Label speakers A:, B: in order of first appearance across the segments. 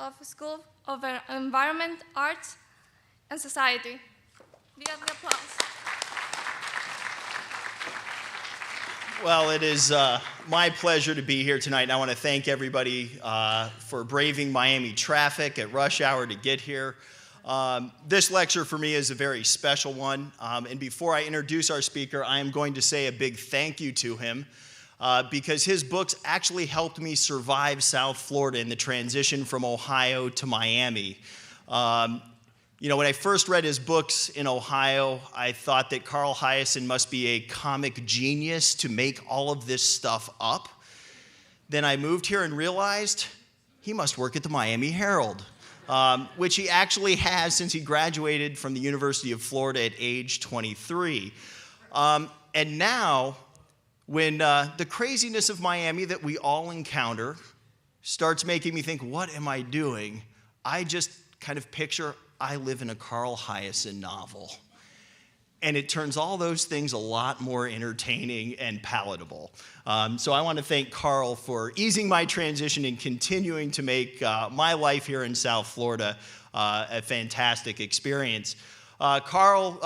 A: of School of Environment, Arts, and Society. We have the applause.
B: Well, it is my pleasure to be here tonight, and I want to thank everybody for braving Miami traffic at rush hour to get here. This lecture for me is a very special one, and before I introduce our speaker, I am going to say a big thank you to him because his books actually helped me survive South Florida in the transition from Ohio to Miami. When I first read his books in Ohio, I thought that Carl Hiaasen must be a comic genius to make all of this stuff up. Then I moved here and realized he must work at the Miami Herald, which he actually has since he graduated from the University of Florida at age 23. And now, when the craziness of Miami that we all encounter starts making me think, what am I doing? I just kind of picture I live in a Carl Hiaasen novel. And it turns all those things a lot more entertaining and palatable. So I want to thank Carl for easing my transition and continuing to make my life here in South Florida a fantastic experience. Carl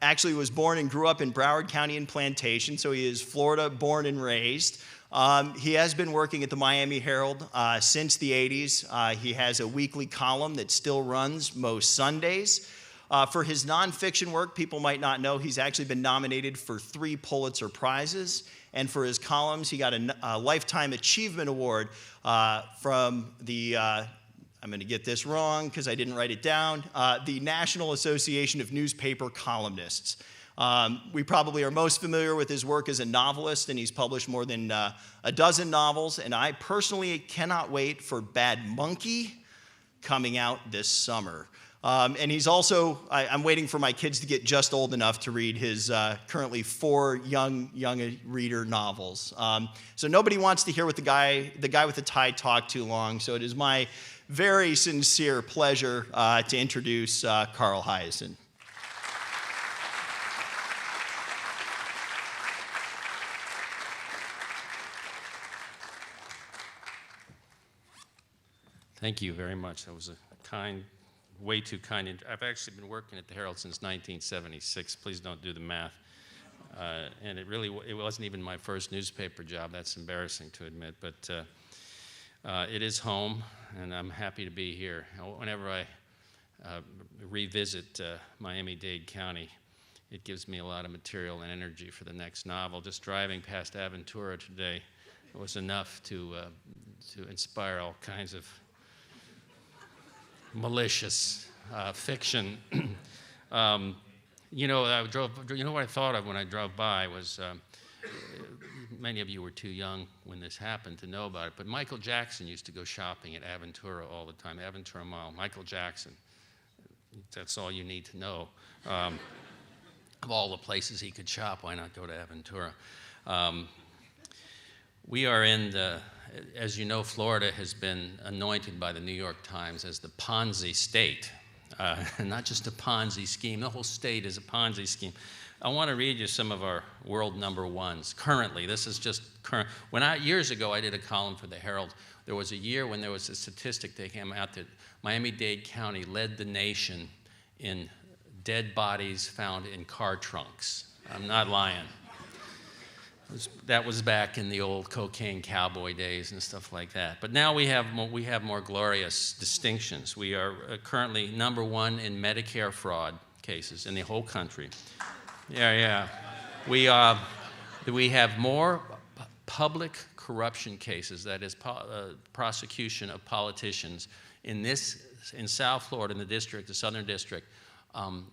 B: actually was born and grew up in Broward County and Plantation, so he is Florida born and raised. He has been working at the Miami Herald since the 80s. He has a weekly column that still runs most Sundays. For his nonfiction work, people might not know, he's actually been nominated for 3 Pulitzer Prizes. And for his columns, he got a Lifetime Achievement Award from the, I'm going to get this wrong because I didn't write it down, the National Association of Newspaper Columnists. We probably are most familiar with his work as a novelist, and he's published more than a dozen novels, and I personally cannot wait for Bad Monkey coming out this summer. And he's also, I'm waiting for my kids to get just old enough to read his currently 4 young reader novels. So nobody wants to hear what the guy with the tie talk too long, so it is my very sincere pleasure to introduce Carl Hiaasen.
C: Thank you very much. That was a way too kind. I've actually been working at the Herald since 1976. Please don't do the math. And it wasn't even my first newspaper job. That's embarrassing to admit, but it is home, and I'm happy to be here. Whenever I revisit Miami-Dade County, it gives me a lot of material and energy for the next novel. Just driving past Aventura today was enough to inspire all kinds of malicious fiction. What I thought of when I drove by was, many of you were too young when this happened to know about it, but Michael Jackson used to go shopping at Aventura all the time, Aventura Mall. Michael Jackson, that's all you need to know. Of all the places he could shop, why not go to Aventura? We are in the, as you know, Florida has been anointed by the New York Times as the Ponzi state. Not just a Ponzi scheme, the whole state is a Ponzi scheme. I want to read you some of our world number ones. Currently, this is just current. Years ago, I did a column for the Herald. There was a year when there was a statistic that came out that Miami-Dade County led the nation in dead bodies found in car trunks. I'm not lying. That was back in the old cocaine cowboy days and stuff like that. But now we have more glorious distinctions. We are currently number 1 in Medicare fraud cases in the whole country. Yeah. We have more public corruption cases, that is prosecution of politicians in South Florida, in the Southern District,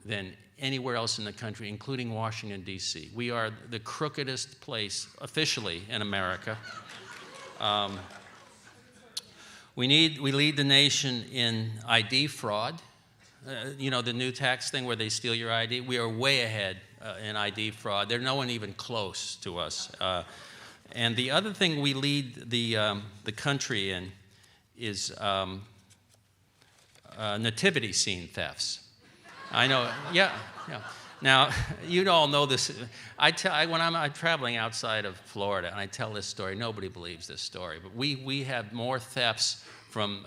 C: than anywhere else in the country, including Washington, D.C. We are the crookedest place officially in America. We lead the nation in ID fraud. The new tax thing where they steal your ID. We are way ahead in ID fraud. There's no one even close to us. And the other thing we lead the country in is nativity scene thefts. I know, yeah. Now, you all know this. When I'm traveling outside of Florida and I tell this story, nobody believes this story. But we have more thefts from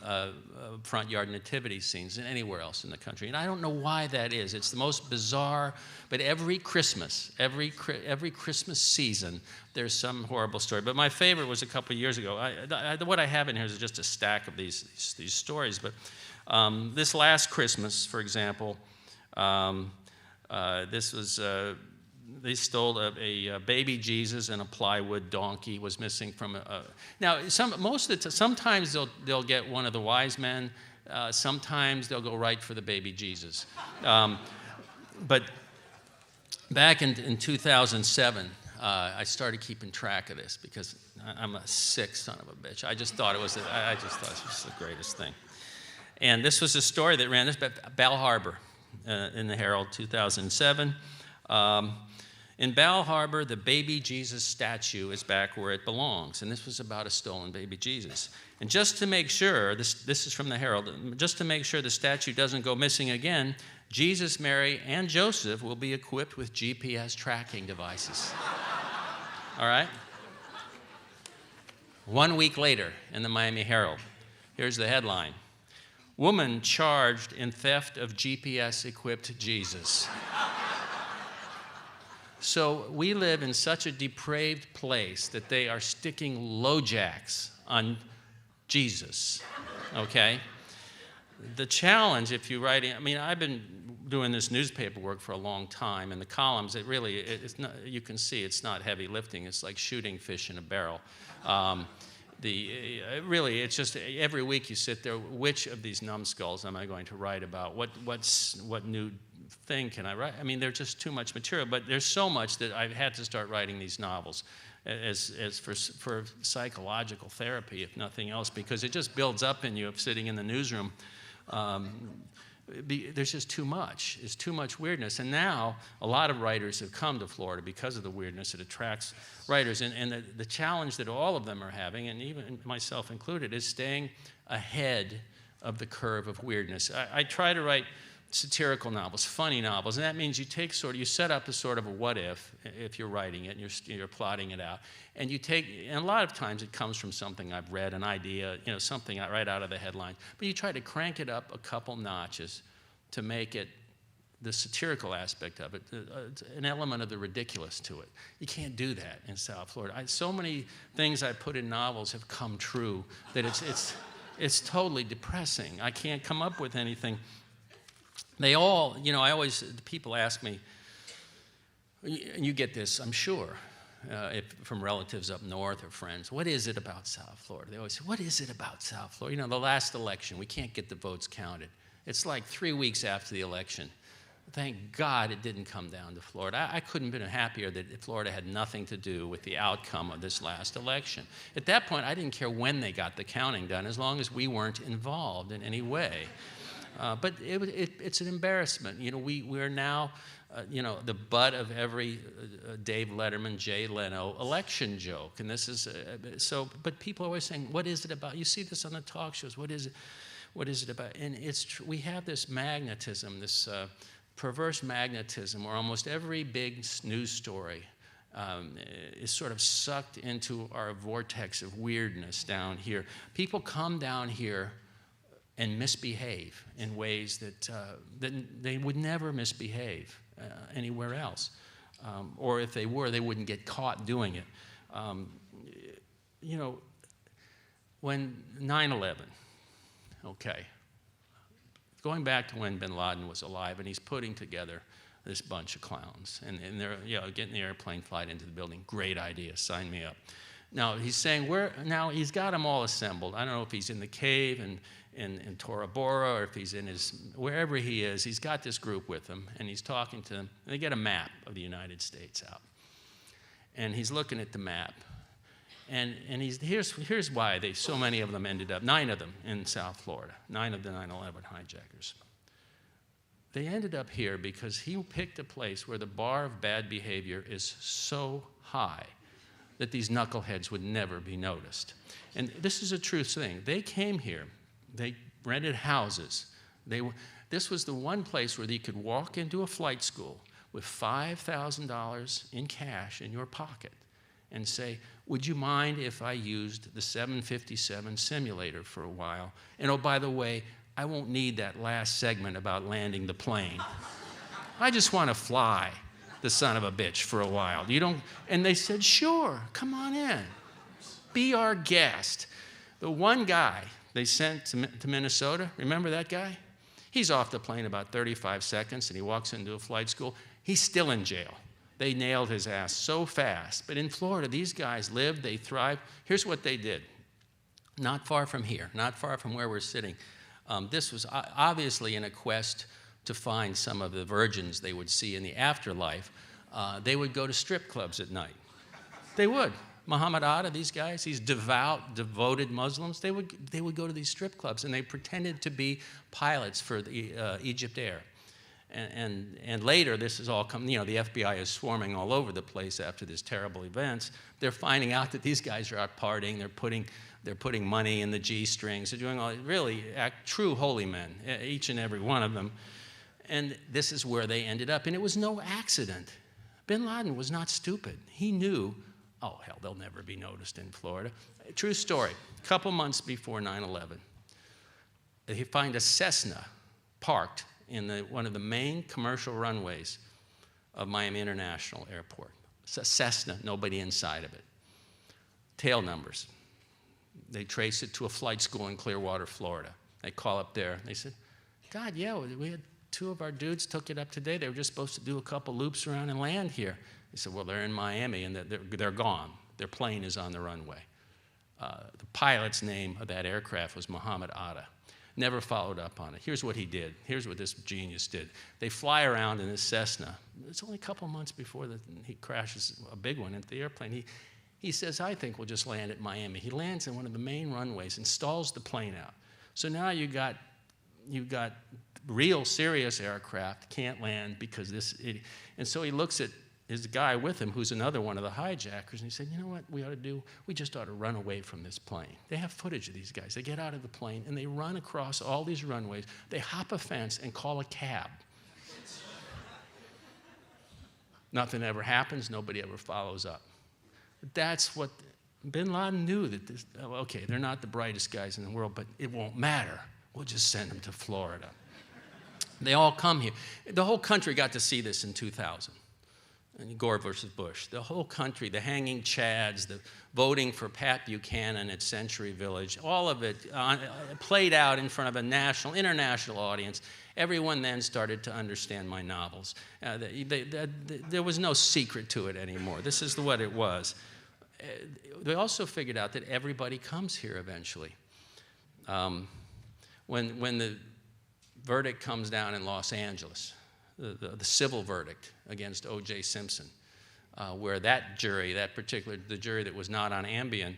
C: front yard nativity scenes than anywhere else in the country. And I don't know why that is. It's the most bizarre. But every Christmas season, there's some horrible story. But my favorite was a couple of years ago. What I have in here is just a stack of these stories. But this last Christmas, for example, they stole a baby Jesus and a plywood donkey was missing from Now, sometimes they'll get one of the wise men. Sometimes they'll go right for the baby Jesus. But back in 2007, I started keeping track of this because I'm a sick son of a bitch. I just thought it was the greatest thing. And this was a story that ran this Bal Harbour. In the Herald, 2007. In Bal Harbour, the baby Jesus statue is back where it belongs. And this was about a stolen baby Jesus. And just to make sure, this is from the Herald, just to make sure the statue doesn't go missing again, Jesus, Mary, and Joseph will be equipped with GPS tracking devices. All right? 1 week later in the Miami Herald, here's the headline. Woman charged in theft of GPS-equipped Jesus. So we live in such a depraved place that they are sticking LoJacks on Jesus, okay? The challenge, if you're writing, I've been doing this newspaper work for a long time, and the columns, it's not, you can see it's not heavy lifting. It's like shooting fish in a barrel. It's just every week you sit there, which of these numbskulls am I going to write about? What new thing can I write? There's just too much material, but there's so much that I've had to start writing these novels as for psychological therapy, if nothing else, because it just builds up in you of sitting in the newsroom. There's just too much. It's too much weirdness. And now a lot of writers have come to Florida because of the weirdness. It attracts writers. And the challenge that all of them are having, and even myself included, is staying ahead of the curve of weirdness. I try to write satirical novels, funny novels, and that means you set up a sort of a what if you're writing it and you're plotting it out. And and a lot of times it comes from something I've read, an idea, something right out of the headline. But you try to crank it up a couple notches to make it the satirical aspect of it, an element of the ridiculous to it. You can't do that in South Florida. So many things I put in novels have come true that it's totally depressing. I can't come up with anything. They all, people ask me, and you get this, I'm sure, from relatives up north or friends, what is it about South Florida? They always say, what is it about South Florida? The last election, we can't get the votes counted. It's like 3 weeks after the election. Thank God it didn't come down to Florida. I couldn't have been happier that Florida had nothing to do with the outcome of this last election. At that point, I didn't care when they got the counting done, as long as we weren't involved in any way. But it's an embarrassment. We're now, the butt of every Dave Letterman, Jay Leno election joke. And this is, but people are always saying, what is it about? You see this on the talk shows. What is it about? And we have this magnetism, this perverse magnetism, where almost every big news story is sort of sucked into our vortex of weirdness down here. People come down here and misbehave in ways that they would never misbehave anywhere else. Or if they were, they wouldn't get caught doing it. When 9/11, okay, going back to when bin Laden was alive, and he's putting together this bunch of clowns, and they're getting the airplane flight into the building. Great idea, sign me up. Now he's saying now he's got them all assembled. I don't know if he's in the cave in Tora Bora, or if he's in wherever he is, he's got this group with him, and he's talking to them. And they get a map of the United States out. And he's looking at the map. And here's why so many of them ended up, 9 of them in South Florida, 9 of the 9/11 hijackers. They ended up here because he picked a place where the bar of bad behavior is so high that these knuckleheads would never be noticed. And this is a true thing. They came here. They rented houses. This was the one place where you could walk into a flight school, with $5,000 in cash in your pocket and say, would you mind if I used the 757 simulator for a while? And oh, by the way, I won't need that last segment about landing the plane. I just want to fly the son of a bitch for a while. You don't? And they said, sure, come on in. Be our guest. The one guy they sent to Minnesota, remember that guy? He's off the plane about 35 seconds, and he walks into a flight school. He's still in jail. They nailed his ass so fast. But in Florida, these guys lived, they thrived. Here's what they did. Not far from here, not far from where we're sitting. This was obviously in a quest to find some of the virgins they would see in the afterlife. They would go to strip clubs at night. They would. Muhammad Atta, these guys, these devout, devoted Muslims, they would go to these strip clubs, and they pretended to be pilots for the Egypt Air. And later, this is all come, the FBI is swarming all over the place after these terrible events. They're finding out that these guys are out partying. They're putting money in the G-strings. They're doing all really true holy men, each and every one of them. And this is where they ended up. And it was no accident. Bin Laden was not stupid. He knew, oh, hell, they'll never be noticed in Florida. True story. A couple months before 9/11, they find a Cessna parked in one of the main commercial runways of Miami International Airport. It's a Cessna, nobody inside of it. Tail numbers. They trace it to a flight school in Clearwater, Florida. They call up there. They said, God, yeah, we had two of our dudes took it up today. They were just supposed to do a couple loops around and land here. They said, well, they're in Miami, and they're gone. Their plane is on the runway. The pilot's name of that aircraft was Muhammad Atta. Never followed up on it. Here's what he did. Here's what this genius did. They fly around in this Cessna. It's only a couple months before he crashes a big one into the airplane. He says, I think we'll just land at Miami. He lands in one of the main runways and stalls the plane out. So now you've got real serious aircraft can't land because this idiot. And so he looks at his guy with him, who's another one of the hijackers, and he said, you know what we ought to do? We just ought to run away from this plane. They have footage of these guys. They get out of the plane, and they run across all these runways. They hop a fence and call a cab. Nothing ever happens. Nobody ever follows up. That's what Bin Laden knew, that this, okay, they're not the brightest guys in the world, but it won't matter. We'll just send them to Florida. They all come here. The whole country got to see this in 2000. And Gore versus Bush. The whole country, the hanging chads, the voting for Pat Buchanan at Century Village, all of it played out in front of a international audience. Everyone then started to understand my novels. There was no secret to it anymore. This is what it was. They also figured out that everybody comes here eventually. When the verdict comes down in Los Angeles, the civil verdict against O.J. Simpson, where that jury, the jury that was not on Ambien,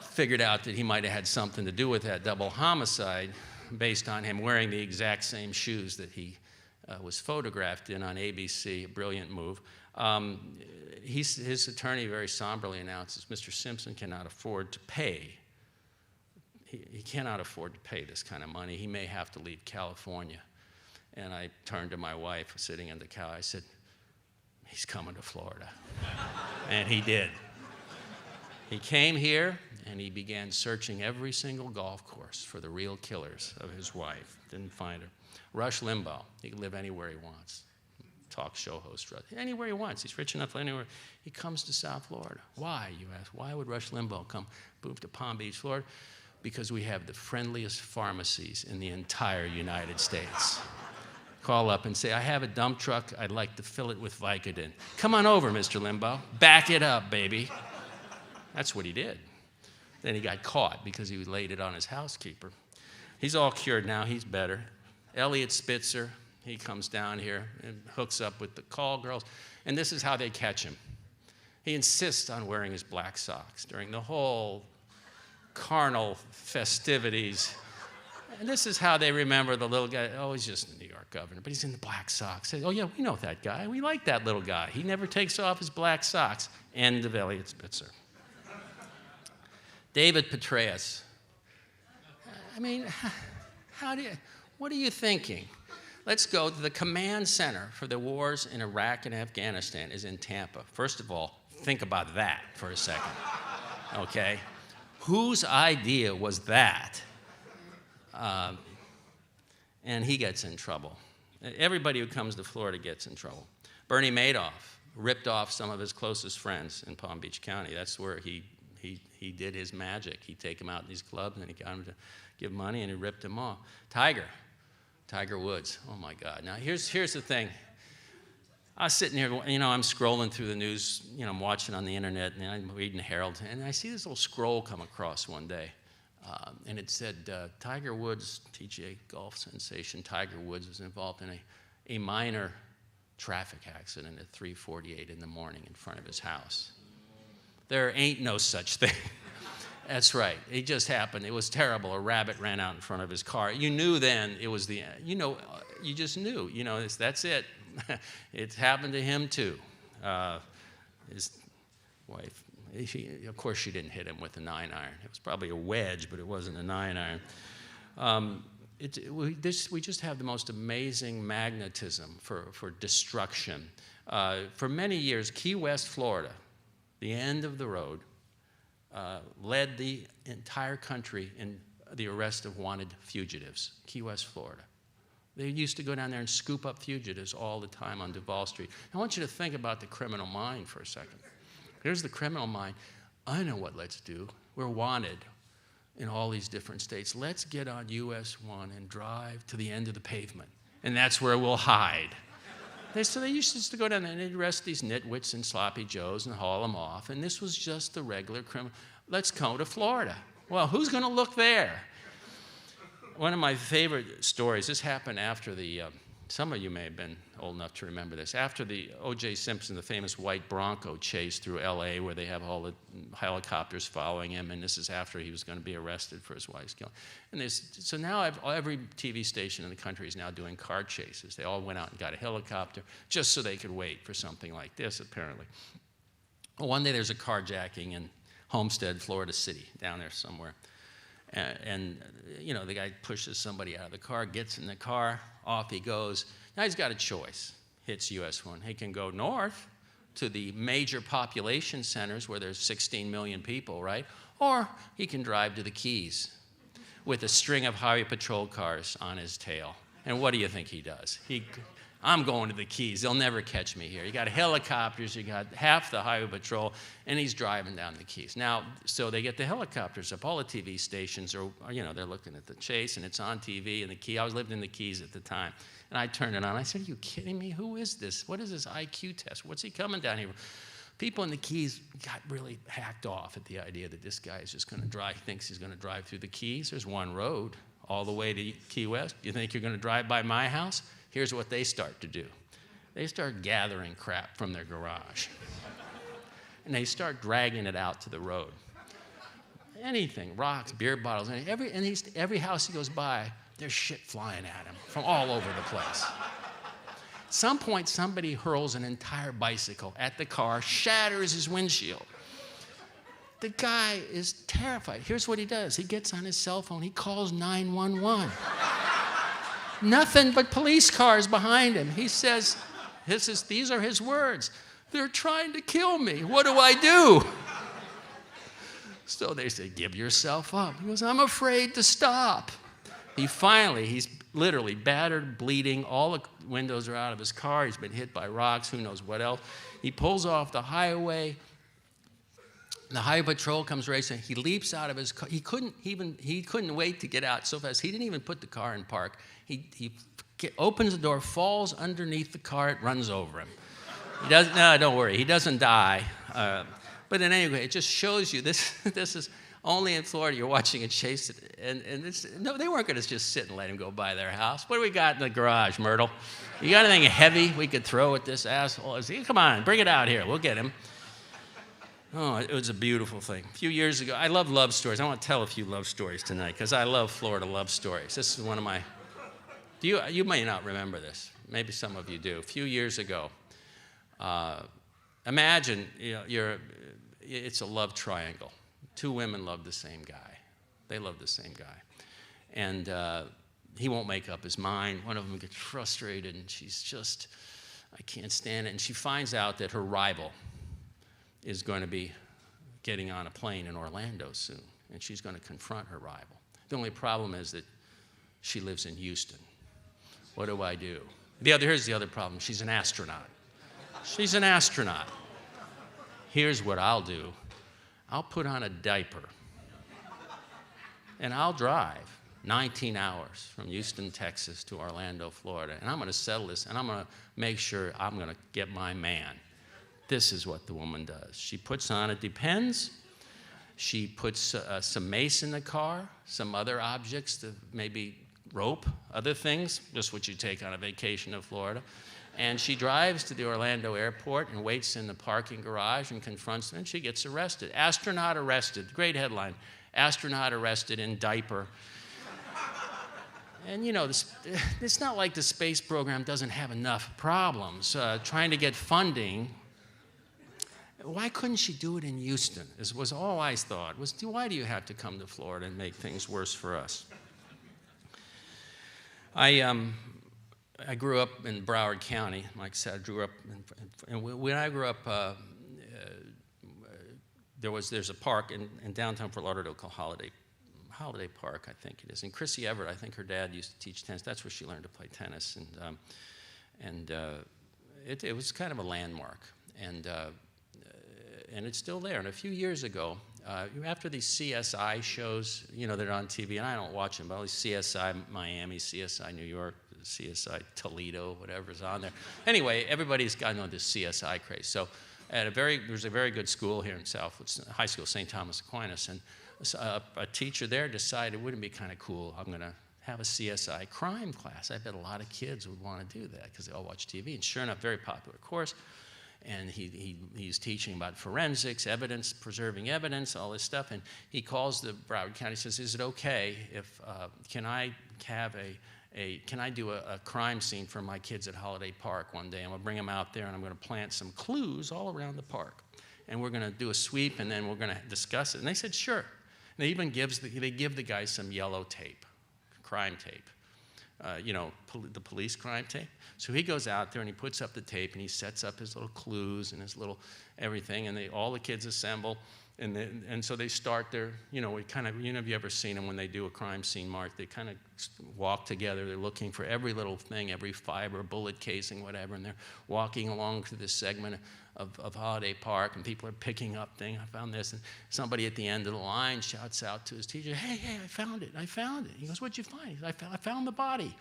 C: figured out that he might have had something to do with that double homicide based on him wearing the exact same shoes that he was photographed in on ABC, a brilliant move. His attorney very somberly announces Mr. Simpson cannot afford to pay. He cannot afford to pay this kind of money. He may have to leave California. And I turned to my wife sitting in the car. I said, he's coming to Florida. And he did. He came here, and he began searching every single golf course for the real killers of his wife. Didn't find her. Rush Limbaugh. He can live anywhere he wants. Talk show host. Anywhere he wants. He's rich enough anywhere. He comes to South Florida. Why, you ask? Why would Rush Limbaugh move to Palm Beach, Florida? Because we have the friendliest pharmacies in the entire United States. Call up and say, I have a dump truck. I'd like to fill it with Vicodin. Come on over, Mr. Limbaugh. Back it up, baby. That's what he did. Then he got caught because he laid it on his housekeeper. He's all cured now. He's better. Elliot Spitzer, he comes down here and hooks up with the call girls. And this is how they catch him. He insists on wearing his black socks during the whole carnal festivities. And this is how they remember the little guy. Oh, he's just a New York governor, but he's in the black socks. Oh, yeah, we know that guy. We like that little guy. He never takes off his black socks. End of Elliot Spitzer. David Petraeus. I mean, what are you thinking? let's go to the command center for the wars in Iraq and Afghanistan is in Tampa. First of all, think about that for a second, okay? Whose idea was that? And he gets in trouble. Everybody who comes to Florida gets in trouble. Bernie Madoff ripped off some of his closest friends in Palm Beach County. That's where he did his magic. He'd take them out in these clubs, and he got them to give money, and he ripped them off. Tiger Woods. Oh, my God. Now, here's the thing. I was sitting here, I'm scrolling through the news, I'm watching on the internet, and I'm reading Herald, and I see this little scroll come across one day, and it said, Tiger Woods, PGA golf sensation, Tiger Woods was involved in a minor traffic accident at 3:48 in the morning in front of his house. There ain't no such thing. That's right. It just happened. It was terrible. A rabbit ran out in front of his car. You knew then it was the end. You just knew. That's it. It's happened to him too. His wife, of course, she didn't hit him with a 9-iron. It was probably a wedge, but it wasn't a 9-iron. We just have the most amazing magnetism for destruction. For many years, Key West, Florida, the end of the road, led the entire country in the arrest of wanted fugitives, Key West, Florida. They used to go down there and scoop up fugitives all the time on Duval Street. I want you to think about the criminal mind for a second. Here's the criminal mind. I know what let's do. We're wanted in all these different states. Let's get on US 1 and drive to the end of the pavement, and that's where we'll hide. So they used to go down there and they'd arrest these nitwits and sloppy joes and haul them off, and this was just the regular criminal. Let's go to Florida. Well, who's going to look there? One of my favorite stories, this happened after some of you may have been old enough to remember this, after the O.J. Simpson, the famous white Bronco chase through L.A., where they have all the helicopters following him, and this is after he was going to be arrested for his wife's killing. And so now every TV station in the country is now doing car chases. They all went out and got a helicopter just so they could wait for something like this, apparently. Well, one day there's a carjacking in Homestead, Florida City, down there somewhere. And the guy pushes somebody out of the car, gets in the car, off he goes. Now he's got a choice. Hits US 1. He can go north to the major population centers where there's 16 million people, right? Or he can drive to the Keys with a string of highway patrol cars on his tail. And what do you think he does? I'm going to the Keys. They'll never catch me here. You got helicopters, you got half the highway patrol, and he's driving down the Keys. Now, so they get the helicopters up. All the TV stations are, they're looking at the chase, and it's on TV, and the Key. I was living in the Keys at the time. And I turned it on. I said, are you kidding me? Who is this? What is this IQ test? What's he coming down here? People in the Keys got really hacked off at the idea that this guy is just going to drive, thinks he's going to drive through the Keys. There's one road all the way to Key West. You think you're going to drive by my house? Here's what they start to do. They start gathering crap from their garage. And they start dragging it out to the road. Anything, rocks, beer bottles, every house he goes by, there's shit flying at him from all over the place. At some point, somebody hurls an entire bicycle at the car, shatters his windshield. The guy is terrified. Here's what he does. He gets on his cell phone. He calls 911. Nothing but police cars behind him. He says, these are his words. They're trying to kill me. What do I do? So they say, give yourself up. He goes, I'm afraid to stop. He's literally battered, bleeding. All the windows are out of his car. He's been hit by rocks, who knows what else. He pulls off the highway. The highway patrol comes racing. He leaps out of his car. He couldn't wait to get out so fast. He didn't even put the car in park. He opens the door, falls underneath the car. It runs over him. No, don't worry. He doesn't die. But in any way, it just shows you this is only in Florida. You're watching a chase, and they weren't going to just sit and let him go by their house. What do we got in the garage, Myrtle? You got anything heavy we could throw at this asshole? Come on, bring it out here. We'll get him. Oh, it was a beautiful thing. A few years ago, I love love stories. I want to tell a few love stories tonight because I love Florida love stories. This is one of my. You may not remember this. Maybe some of you do. A few years ago, imagine it's a love triangle. Two women love the same guy. They love the same guy, and he won't make up his mind. One of them gets frustrated, and she's just, I can't stand it. And she finds out that her rival is going to be getting on a plane in Orlando soon, and she's going to confront her rival. The only problem is that she lives in Houston. What do I do? Here's the other problem. She's an astronaut. She's an astronaut. Here's what I'll do. I'll put on a diaper, and I'll drive 19 hours from Houston, Texas to Orlando, Florida, and I'm going to settle this, and I'm going to make sure I'm going to get my man. This is what the woman does. She puts on, it depends. She puts some mace in the car, some other objects, maybe rope, other things, just what you take on a vacation in Florida. And she drives to the Orlando airport and waits in the parking garage and confronts them, and she gets arrested. Astronaut arrested. Great headline. Astronaut arrested in diaper. And you know, it's not like the space program doesn't have enough problems trying to get funding. Why couldn't she do it in Houston? Was all I thought. Why do you have to come to Florida and make things worse for us? I grew up in Broward County. Like I said, I grew up, and when I grew up, there's a park in downtown Fort Lauderdale called Holiday Park, I think it is. And Chrissy Everett, I think her dad used to teach tennis. That's where she learned to play tennis, and it was kind of a landmark, and it's still there. And a few years ago, after these CSI shows, you know, that are on TV, and I don't watch them, but all these CSI Miami, CSI New York, CSI Toledo, whatever's on there. Anyway, everybody's got this CSI craze. So there's a very good school here in Southwood, high school, St. Thomas Aquinas, and a teacher there decided, wouldn't it be kind of cool, I'm going to have a CSI crime class. I bet a lot of kids would want to do that because they all watch TV. And sure enough, very popular course. And he's teaching about forensics, evidence, preserving evidence, all this stuff. And he calls the Broward County, says, is it okay if, can I do a crime scene for my kids at Holiday Park one day? I'm going to bring them out there, and I'm going to plant some clues all around the park. And we're going to do a sweep, and then we're going to discuss it. And they said, sure. And they even give the guy some yellow tape, crime tape. The police crime tape. So he goes out there and he puts up the tape and he sets up his little clues and his little everything, and all the kids assemble, and so they start their, have you ever seen them when they do a crime scene, Mark? They kind of walk together. They're looking for every little thing, every fiber, bullet casing, whatever, and they're walking along through this segment of Holiday Park, and people are picking up things. I found this, and somebody at the end of the line shouts out to his teacher, hey, I found it. He goes, what'd you find? He goes, I found the body.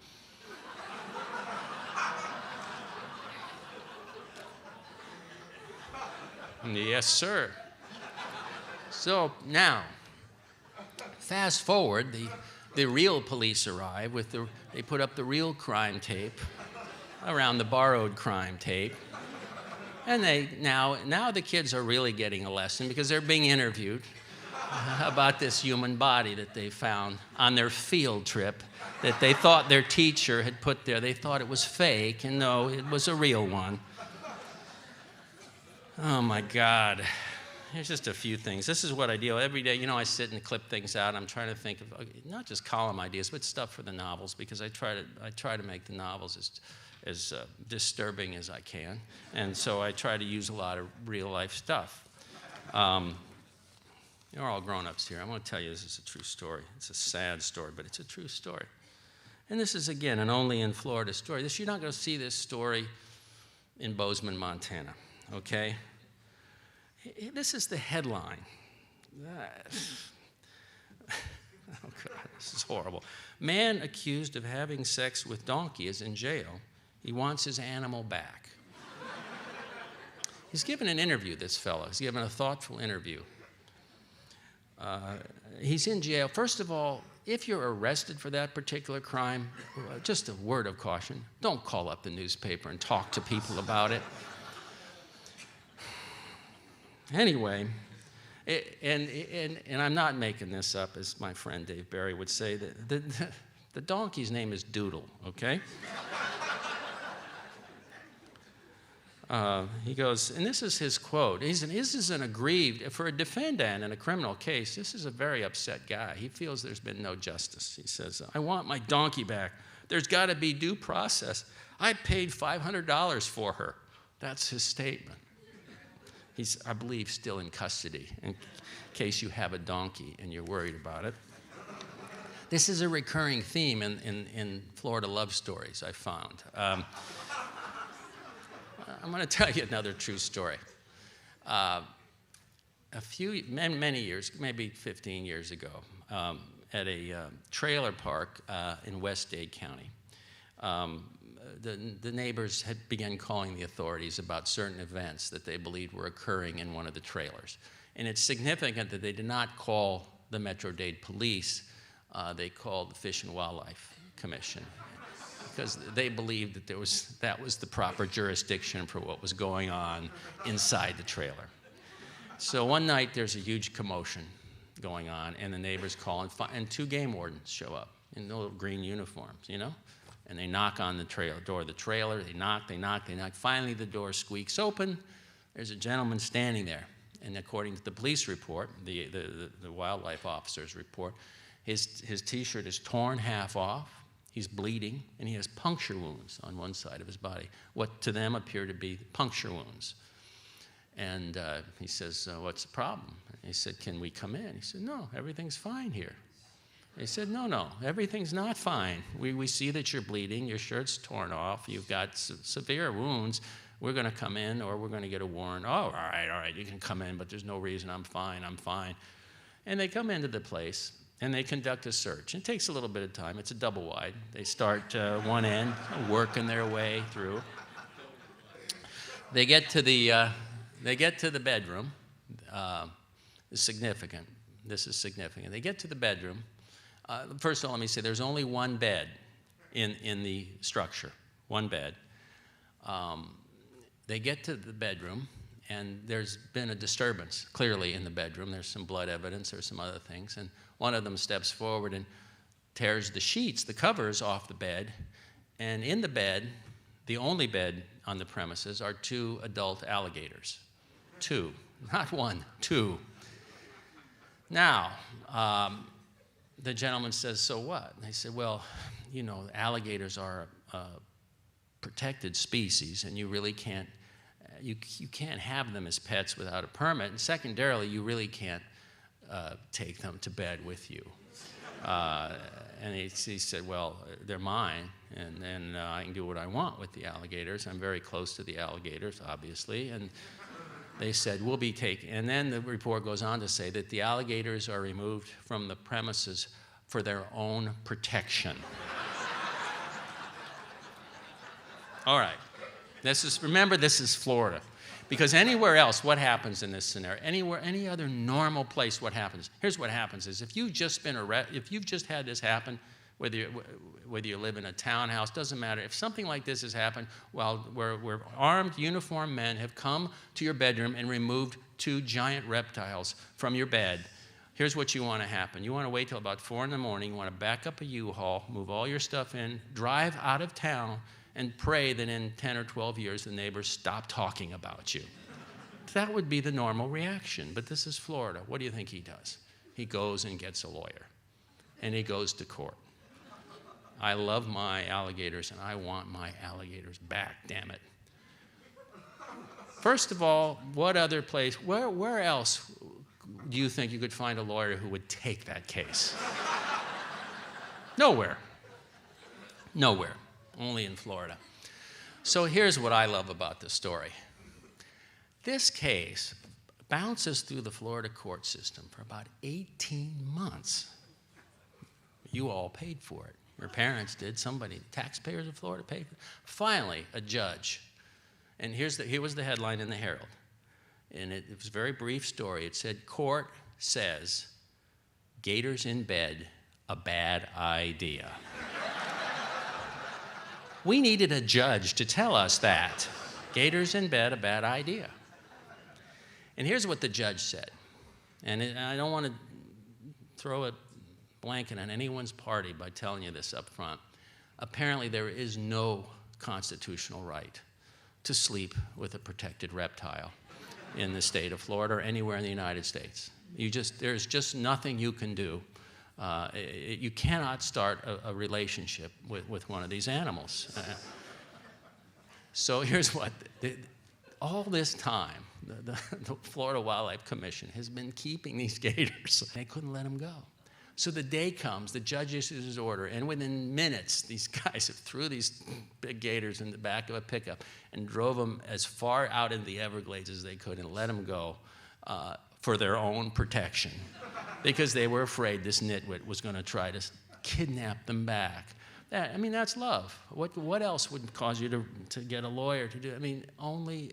C: And yes, sir. So now, fast forward, the real police arrive they put up the real crime tape around the borrowed crime tape. And now the kids are really getting a lesson because they're being interviewed about this human body that they found on their field trip that they thought their teacher had put there. They thought it was fake, and no, it was a real one. Oh my God. Here's just a few things. This is what I do every day. I sit and clip things out. I'm trying to think of not just column ideas, but stuff for the novels, because I try to make the novels as disturbing as I can, and so I try to use a lot of real life stuff. You're all grown-ups here. I want to tell you this is a true story. It's a sad story, but it's a true story. And this is, again, an only in Florida story. You're not going to see this story in Bozeman, Montana, okay? This is the headline. Oh, God, this is horrible. Man accused of having sex with donkey is in jail. He wants his animal back. He's given an interview, this fellow. He's given a thoughtful interview. He's in jail. First of all, if you're arrested for that particular crime, just a word of caution, don't call up the newspaper and talk to people about it. Anyway, and I'm not making this up, as my friend Dave Barry would say. The donkey's name is Doodle, okay? He goes, and this is his quote. This is an aggrieved, for a defendant in a criminal case, this is a very upset guy. He feels there's been no justice. He says, I want my donkey back. There's got to be due process. I paid $500 for her. That's his statement. He's, I believe, still in custody in case you have a donkey and you're worried about it. This is a recurring theme in Florida love stories, I found. I'm going to tell you another true story. Many years, maybe 15 years ago, at a trailer park in West Dade County, the neighbors had begun calling the authorities about certain events that they believed were occurring in one of the trailers. And it's significant that they did not call the Metro-Dade police. They called the Fish and Wildlife Commission because they believed that that was the proper jurisdiction for what was going on inside the trailer. So one night there's a huge commotion going on, and the neighbors call, and two game wardens show up in little green uniforms, you know? And they knock on the door of the trailer. They knock. Finally, the door squeaks open. There's a gentleman standing there. And according to the police report, the wildlife officer's report, his T-shirt is torn half off. He's bleeding, and he has puncture wounds on one side of his body, what to them appear to be puncture wounds. And he says, what's the problem? And he said, can we come in? He said, no, everything's fine here. They said, no, everything's not fine. We see that you're bleeding, your shirt's torn off, you've got severe wounds. We're going to come in, or we're going to get a warrant. Oh, all right, you can come in, but there's no reason. I'm fine. And they come into the place, and they conduct a search. It takes a little bit of time. It's a double wide. They start one end, working their way through. They get to the bedroom. This is significant. They get to the bedroom. First of all, let me say there's only one bed in the structure, one bed. They get to the bedroom, and there's been a disturbance, clearly, in the bedroom. There's some blood evidence, there's some other things, and one of them steps forward and tears the sheets, the covers off the bed, and in the bed, the only bed on the premises, are two adult alligators. Two, not one, two. Now, the gentleman says, so what? And they said, well, you know, alligators are a protected species, and you really can't, you can't have them as pets without a permit. And secondarily, you really can't take them to bed with you. And he said, well, they're mine, and I can do what I want with the alligators. I'm very close to the alligators, obviously. And they said, we'll be taking, and then the report goes on to say that the alligators are removed from the premises for their own protection. All right. Remember, this is Florida. Because anywhere else, what happens in this scenario? Any other normal place, what happens? Here's what happens is if you've just had this happen, whether you live in a townhouse, doesn't matter. If something like this has happened, where armed, uniformed men have come to your bedroom and removed two giant reptiles from your bed, here's what you want to happen. You want to wait till about 4 in the morning. You want to back up a U-Haul, move all your stuff in, drive out of town, and pray that in 10 or 12 years the neighbors stop talking about you. That would be the normal reaction, but this is Florida. What do you think he does? He goes and gets a lawyer, and he goes to court. I love my alligators, and I want my alligators back, damn it. First of all, what other place, where else do you think you could find a lawyer who would take that case? Nowhere. Only in Florida. So here's what I love about this story. This case bounces through the Florida court system for about 18 months. You all paid for it. Your parents did. Somebody, taxpayers of Florida paid for it. Finally, a judge. And here was the headline in the Herald. And it was a very brief story. It said, court says, gators in bed, a bad idea. We needed a judge to tell us that. Gators in bed, a bad idea. And here's what the judge said. And I don't want to throw a blanket on anyone's party by telling you this up front. Apparently, there is no constitutional right to sleep with a protected reptile in the state of Florida or anywhere in the United States. There's just nothing you can do. You cannot start a relationship with one of these animals. So here's what, all this time, the Florida Wildlife Commission has been keeping these gators. They couldn't let them go. So the day comes, the judge issues his order, and within minutes, these guys have threw these big gators in the back of a pickup and drove them as far out in the Everglades as they could and let them go for their own protection because they were afraid this nitwit was going to try to kidnap them back. I mean, that's love. What else would cause you to get a lawyer to do it? I mean, only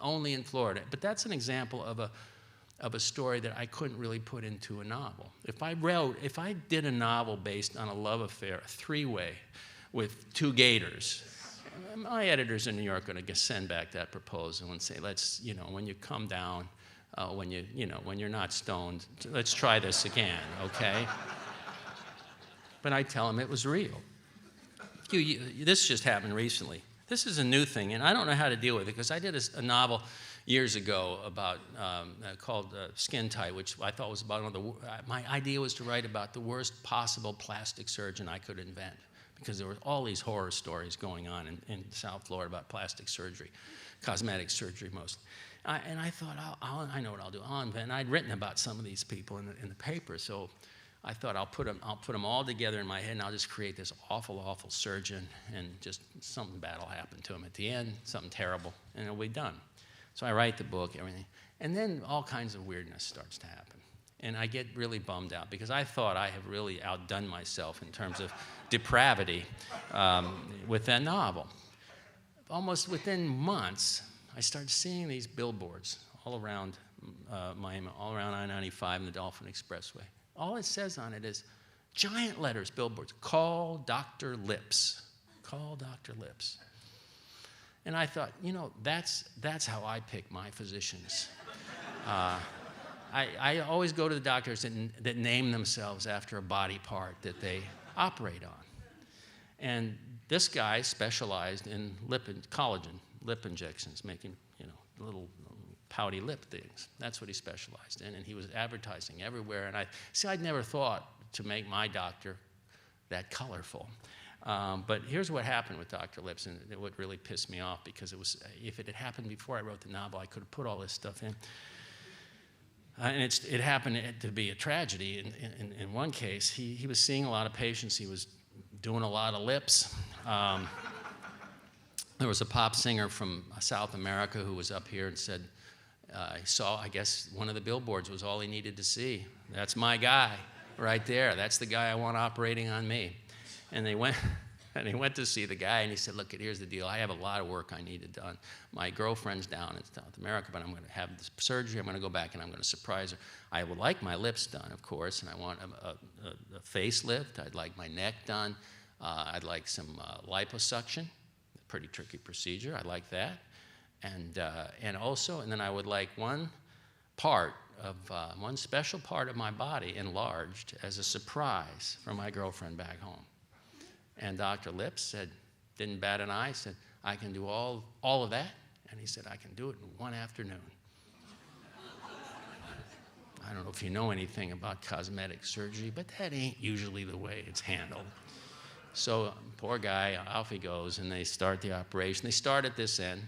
C: in Florida. But that's an example of a story that I couldn't really put into a novel. If I did a novel based on a love affair, a three-way with two gators, my editors in New York are going to send back that proposal and say, let's, when you come down, when you're not stoned, let's try this again, okay? But I tell them it was real. This just happened recently. This is a new thing, and I don't know how to deal with it because I did a novel years ago about called Skin Tight, which I thought was about my idea was to write about the worst possible plastic surgeon I could invent because there were all these horror stories going on in South Florida about plastic surgery, cosmetic surgery mostly. And I thought, I know what I'll do. I'll invent. And I'd written about some of these people in the paper, so I thought I'll put them all together in my head, and I'll just create this awful, awful surgeon, and just something bad will happen to him at the end, something terrible, and it'll be done. So I write the book, everything, and then all kinds of weirdness starts to happen. And I get really bummed out because I thought I have really outdone myself in terms of depravity with that novel. Almost within months, I started seeing these billboards all around Miami, all around I-95 and the Dolphin Expressway. All it says on it is giant letters, billboards, call Dr. Lips, call Dr. Lips. And I thought, that's how I pick my physicians. I always go to the doctors that name themselves after a body part that they operate on. And this guy specialized in collagen, lip injections, making little pouty lip things. That's what he specialized in, and he was advertising everywhere. And I'd never thought to make my doctor that colorful. But here's what happened with Dr. Lips, and it would really piss me off because if it had happened before I wrote the novel, I could have put all this stuff in. And it happened to be a tragedy. In one case, he was seeing a lot of patients. He was doing a lot of lips. There was a pop singer from South America who was up here and said, I saw, I guess, one of the billboards was all he needed to see. That's my guy right there. That's the guy I want operating on me. And they went to see the guy, and he said, look, here's the deal. I have a lot of work I needed done. My girlfriend's down in South America, but I'm going to have this surgery. I'm going to go back, and I'm going to surprise her. I would like my lips done, of course, and I want a facelift. I'd like my neck done. I'd like some liposuction, a pretty tricky procedure. I'd like that. And then I would like one special part of my body enlarged as a surprise for my girlfriend back home. And Dr. Lips didn't bat an eye, said, I can do all of that. And he said, I can do it in one afternoon. I don't know if you know anything about cosmetic surgery, but that ain't usually the way it's handled. So poor guy, off he goes, and they start the operation. They start at this end.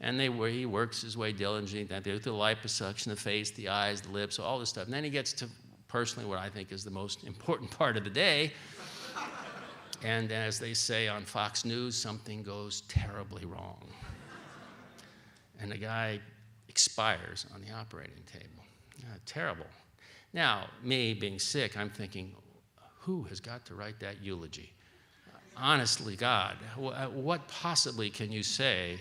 C: And he works his way diligently. They do the liposuction, the face, the eyes, the lips, all this stuff. And then he gets to, personally, what I think is the most important part of the day. And as they say on Fox News, something goes terribly wrong. And the guy expires on the operating table. Terrible. Now, me being sick, I'm thinking, who has got to write that eulogy? Honestly, God, what possibly can you say?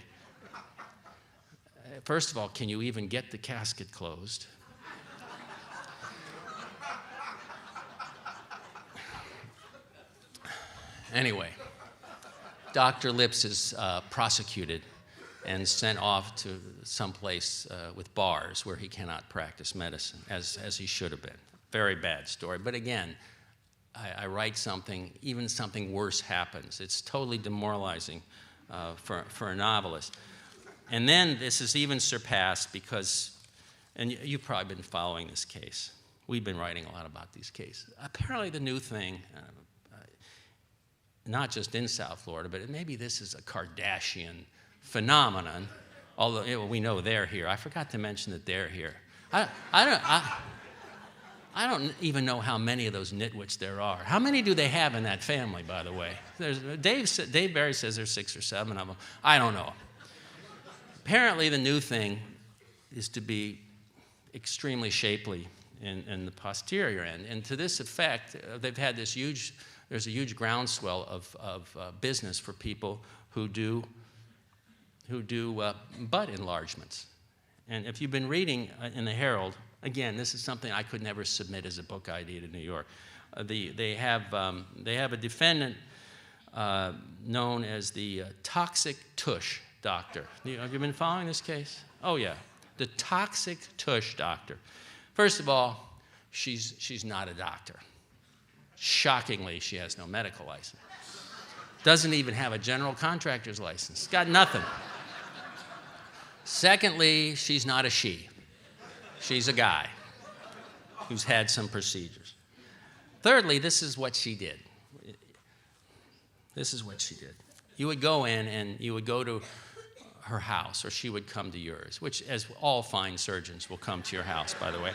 C: First of all, can you even get the casket closed? Anyway, Dr. Lips is prosecuted and sent off to someplace with bars where he cannot practice medicine, as he should have been. Very bad story. But again, I write something, even something worse happens. It's totally demoralizing for a novelist. And then this is even surpassed because, and you've probably been following this case. We've been writing a lot about these cases. Apparently the new thing, not just in South Florida, but maybe this is a Kardashian phenomenon, although we know they're here. I forgot to mention that they're here. I don't even know how many of those nitwits there are. How many do they have in that family, by the way? Dave Barry says there's 6 or 7 of them. I don't know. Apparently the new thing is to be extremely shapely in the posterior end. And to this effect, they've had there's a huge groundswell of business for people who do butt enlargements. And if you've been reading in the Herald, again, this is something I could never submit as a book idea to New York. They have a defendant known as the toxic tush doctor. Have you been following this case? Oh yeah, the toxic tush doctor. First of all, she's not a doctor. Shockingly, she has no medical license. Doesn't even have a general contractor's license. Got nothing. Secondly, she's not a she. She's a guy who's had some procedures. Thirdly, this is what she did. This is what she did. You would go in and you would go to her house, or she would come to yours, which, as all fine surgeons will come to your house, by the way.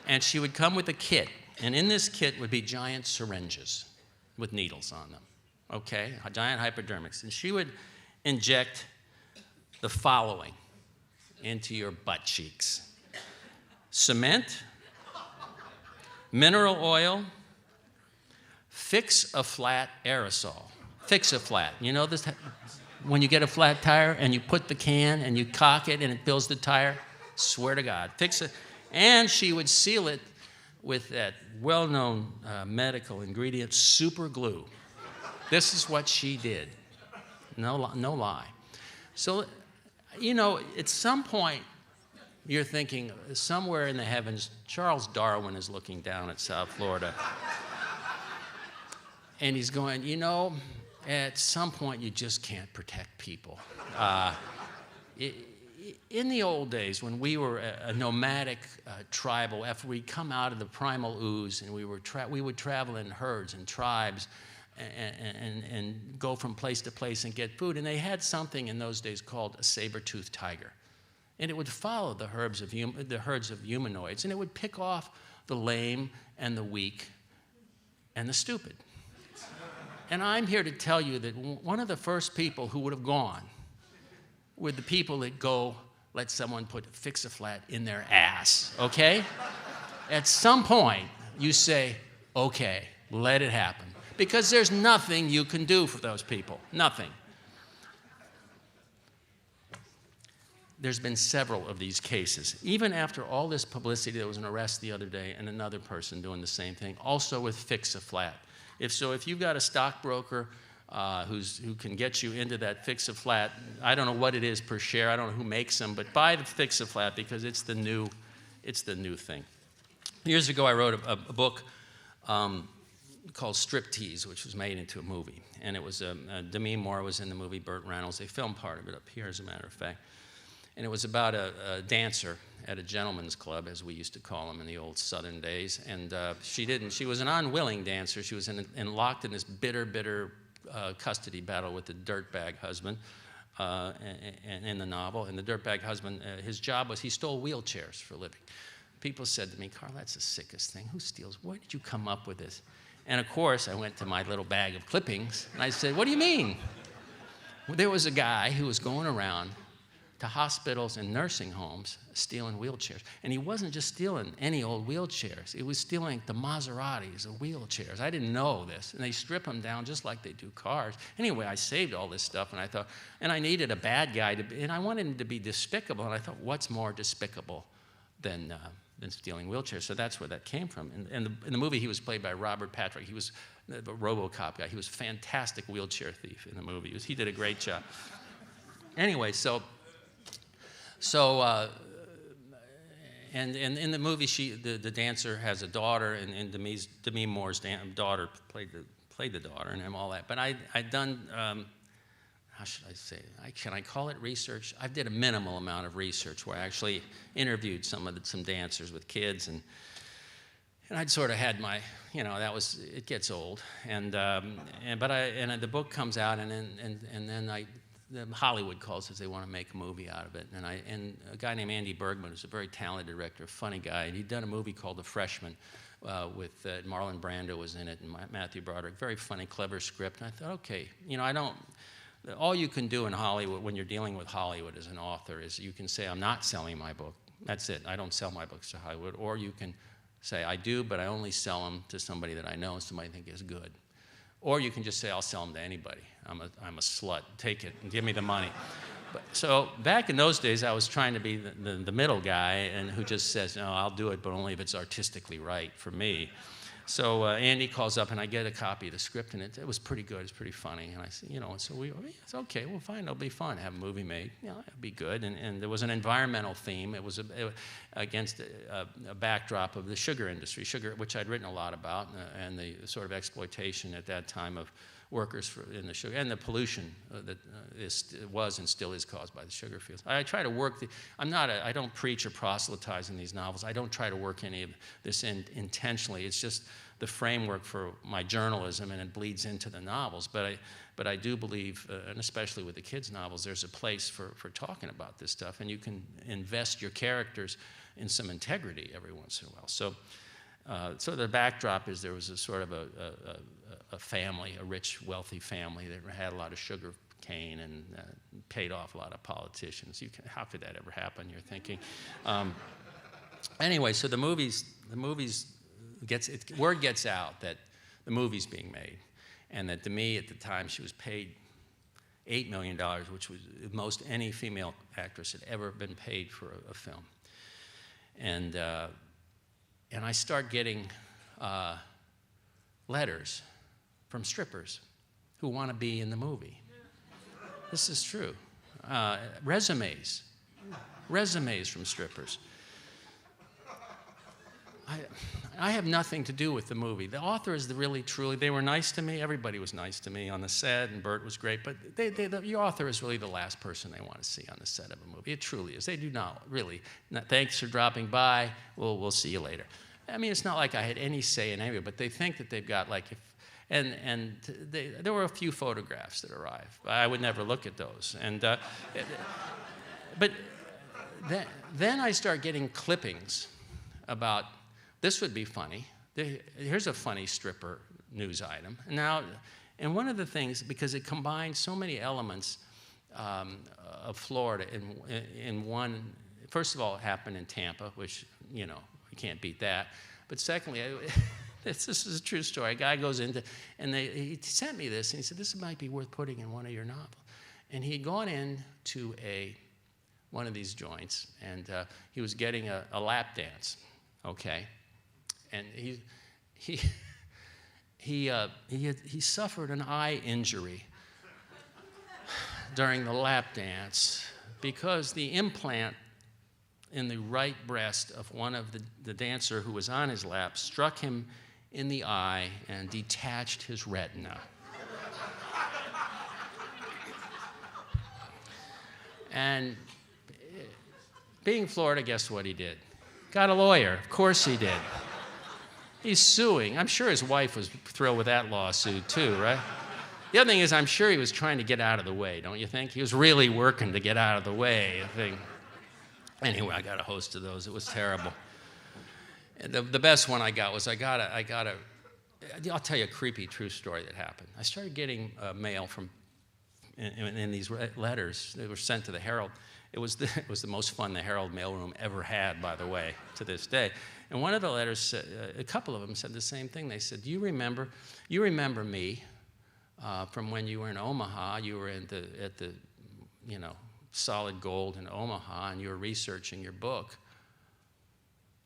C: And she would come with a kit. And in this kit would be giant syringes with needles on them, okay? Giant hypodermics. And she would inject the following into your butt cheeks: cement, mineral oil, fix-a-flat aerosol. Fix-a-flat. You know this? When you get a flat tire and you put the can and you cock it and it fills the tire? Swear to God. Fix it. And she would seal it with that well-known medical ingredient, super glue. This is what she did. No lie. So, you know, at some point, you're thinking, somewhere in the heavens, Charles Darwin is looking down at South Florida. And he's going, you know, at some point, you just can't protect people. In the old days, when we were a nomadic tribal, after we'd come out of the primal ooze, and we would travel in herds and tribes and go from place to place and get food. And they had something in those days called a saber-toothed tiger. And it would follow the herds of humanoids, and it would pick off the lame and the weak and the stupid. And I'm here to tell you that one of the first people who would have gone were the people that go, let someone put fix-a-flat in their ass, okay? At some point, you say, okay, let it happen. Because there's nothing you can do for those people, nothing. There's been several of these cases. Even after all this publicity, there was an arrest the other day and another person doing the same thing, also with fix-a-flat. If you've got a stockbroker who can get you into that fix-a-flat, I don't know what it is per share, I don't know who makes them, but buy the fix-a-flat because it's the new thing. Years ago, I wrote a book called Striptease, which was made into a movie. And it was, Demi Moore was in the movie, Burt Reynolds. They filmed part of it up here, as a matter of fact. And it was about a dancer at a gentleman's club, as we used to call them in the old Southern days. And she was an unwilling dancer. She was locked in this bitter custody battle with the dirtbag husband in the novel. And the dirtbag husband, his job was he stole wheelchairs for a living. People said to me, Carl, that's the sickest thing. Who steals? Where did you come up with this? And of course, I went to my little bag of clippings, and I said, what do you mean? Well, there was a guy who was going around to hospitals and nursing homes stealing wheelchairs. And he wasn't just stealing any old wheelchairs. He was stealing the Maseratis of wheelchairs. I didn't know this. And they strip them down just like they do cars. Anyway, I saved all this stuff, and I thought, and I needed a bad guy and I wanted him to be despicable. And I thought, what's more despicable than stealing wheelchairs? So that's where that came from. And in the movie, he was played by Robert Patrick. He was the RoboCop guy. He was a fantastic wheelchair thief in the movie. He did a great job. Anyway, and in the movie, the dancer has a daughter, and Demi Moore's daughter played the daughter and all that. But I'd done how should I say, can I call it research? I did a minimal amount of research where I actually interviewed some dancers with kids, and I'd sort of had my, it gets old, and the book comes out, and then Hollywood calls, says they want to make a movie out of it, and a guy named Andy Bergman, who's a very talented director, a funny guy, and he'd done a movie called The Freshman with Marlon Brando was in it, and Matthew Broderick, very funny, clever script, and I thought, okay, all you can do in Hollywood when you're dealing with Hollywood as an author is you can say, I'm not selling my book, that's it, I don't sell my books to Hollywood, or you can say, I do, but I only sell them to somebody that I know and somebody I think is good. Or you can just say, I'll sell them to anybody. I'm a slut. Take it and give me the money. So back in those days, I was trying to be the middle guy and who just says, no, I'll do it, but only if it's artistically right for me. So Andy calls up, and I get a copy of the script, and it was pretty good. It's pretty funny. And I said, it's okay. Well, fine. It'll be fun. Have a movie made. It'll be good. And there was an environmental theme. It was against a backdrop of the sugar industry, which I'd written a lot about, and the sort of exploitation at that time of workers in the sugar, and the pollution that was and still is caused by the sugar fields. I try to work, I don't preach or proselytize in these novels. I don't try to work any of this in intentionally. It's just the framework for my journalism, and it bleeds into the novels. But I do believe, and especially with the kids' novels, there's a place for talking about this stuff, and you can invest your characters in some integrity every once in a while. So the backdrop is there was a sort of a family, a rich, wealthy family that had a lot of sugar cane and paid off a lot of politicians. How could that ever happen, you're thinking? Anyway, so word gets out that the movie's being made, and that to me at the time she was paid $8 million, which was the most any female actress had ever been paid for a film. And I start getting letters from strippers who want to be in the movie. This is true. Resumes from strippers. I have nothing to do with the movie. The author is they were nice to me. Everybody was nice to me on the set, and Bert was great, but your author is really the last person they want to see on the set of a movie. It truly is. They do not really. Thanks for dropping by. We'll see you later. I mean, it's not like I had any say in any of it, but they think that they've got there were a few photographs that arrived. I would never look at those. But then I start getting clippings about, this would be funny. Here's a funny stripper news item. And one of the things, because it combines so many elements of Florida in one, first of all, it happened in Tampa, which, you can't beat that. But secondly, this is a true story. A guy goes into, and he sent me this, and he said, this might be worth putting in one of your novels. And he had gone into one of these joints, and he was getting a lap dance, okay? And he suffered an eye injury during the lap dance because the implant in the right breast of one of the dancer who was on his lap struck him in the eye and detached his retina. And being Florida, guess what he did? Got a lawyer. Of course he did. He's suing. I'm sure his wife was thrilled with that lawsuit too, right? The other thing is, I'm sure he was trying to get out of the way, don't you think? He was really working to get out of the way, I think. Anyway, I got a host of those. It was terrible. And the best one I got was I'll tell you a creepy true story that happened. I started getting mail from in these letters. They were sent to the Herald. It was the most fun the Herald mailroom ever had, by the way, to this day. And one of the letters said, a couple of them said the same thing. They said, you remember me from when you were in Omaha. You were at the Solid Gold in Omaha, and you were researching your book.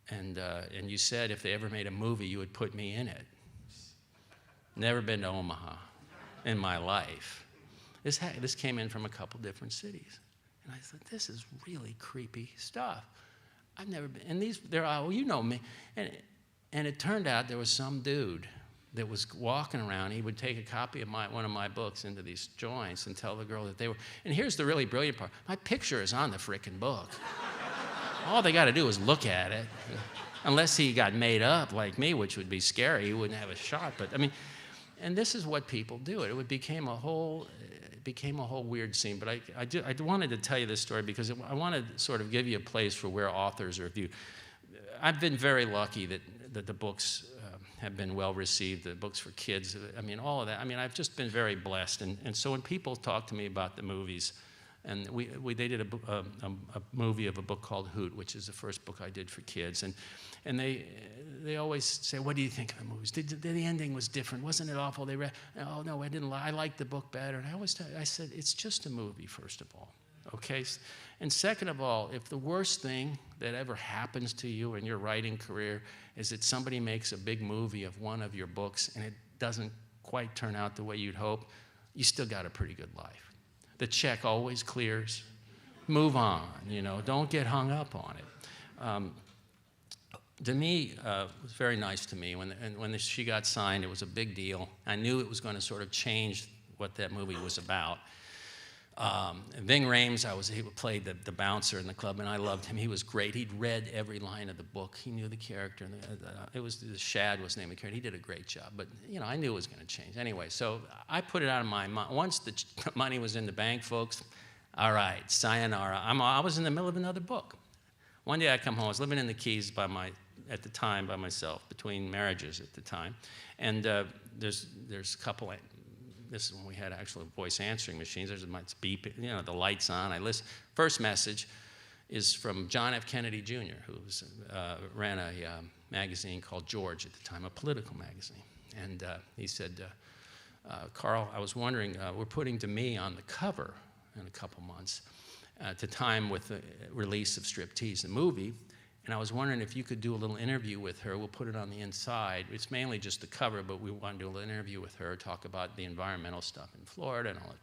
C: And you said if they ever made a movie, you would put me in it. Never been to Omaha in my life. This came in from a couple different cities. And I thought, this is really creepy stuff. I've never been, and you know me. And it turned out there was some dude that was walking around. He would take a copy of one of my books into these joints and tell the girl that they were. And here's the really brilliant part. My picture is on the frickin' book. All they got to do is look at it. Unless he got made up like me, which would be scary. He wouldn't have a shot. But I mean, and this is what people do. It became a whole weird scene. But I wanted to tell you this story because I want to sort of give you a place for where authors are viewed. I've been very lucky that the books have been well received, the books for kids. I mean, all of that. I mean, I've just been very blessed. And so when people talk to me about the movies, and they did a movie of a book called Hoot, which is the first book I did for kids. And they always say, what do you think of the movies? The ending was different. Wasn't it awful? They read, oh, no, I liked the book better. And I said, it's just a movie, first of all, okay? And second of all, if the worst thing that ever happens to you in your writing career is that somebody makes a big movie of one of your books and it doesn't quite turn out the way you'd hope, you still got a pretty good life. The check always clears. Move on, don't get hung up on it. To me, it was very nice to me. When she got signed, it was a big deal. I knew it was going to sort of change what that movie was about. Ving Rhames, he played the bouncer in the club, and I loved him. He was great. He'd read every line of the book. He knew the character. And Shad was the name of the character. He did a great job. But, I knew it was going to change. Anyway, so I put it out of my mind. Once the money was in the bank, folks, all right, sayonara. I was in the middle of another book. One day I come home. I was living in the Keys at the time by myself, between marriages at the time. And there's a couple. This is when we had actual voice answering machines. There's a beep, the light's on. I listen. First message is from John F. Kennedy Jr., who ran a magazine called George at the time, a political magazine. And he said, Carl, I was wondering, we're putting Demi on the cover in a couple months at the time with the release of Striptease, the movie. And I was wondering if you could do a little interview with her. We'll put it on the inside. It's mainly just the cover, but we want to do a little interview with her, talk about the environmental stuff in Florida and all that.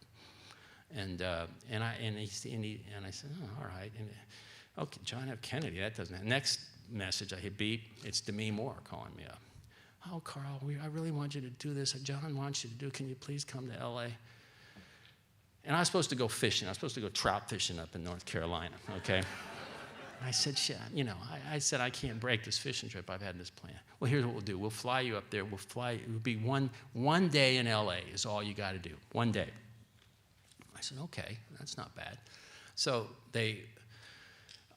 C: And I said, oh, all right. And, okay, John F. Kennedy, that doesn't. Next message, I hit beep. It's Demi Moore calling me up. Oh, Carl, I really want you to do this. John wants you to do. Can you please come to L.A.? And I was supposed to go fishing. I was supposed to go trout fishing up in North Carolina. Okay. I said, I said, I can't break this fishing trip. I've had this plan. Well, here's what we'll do. We'll fly you up there. It will be one day in L.A. is all you got to do. One day. I said, okay, that's not bad. So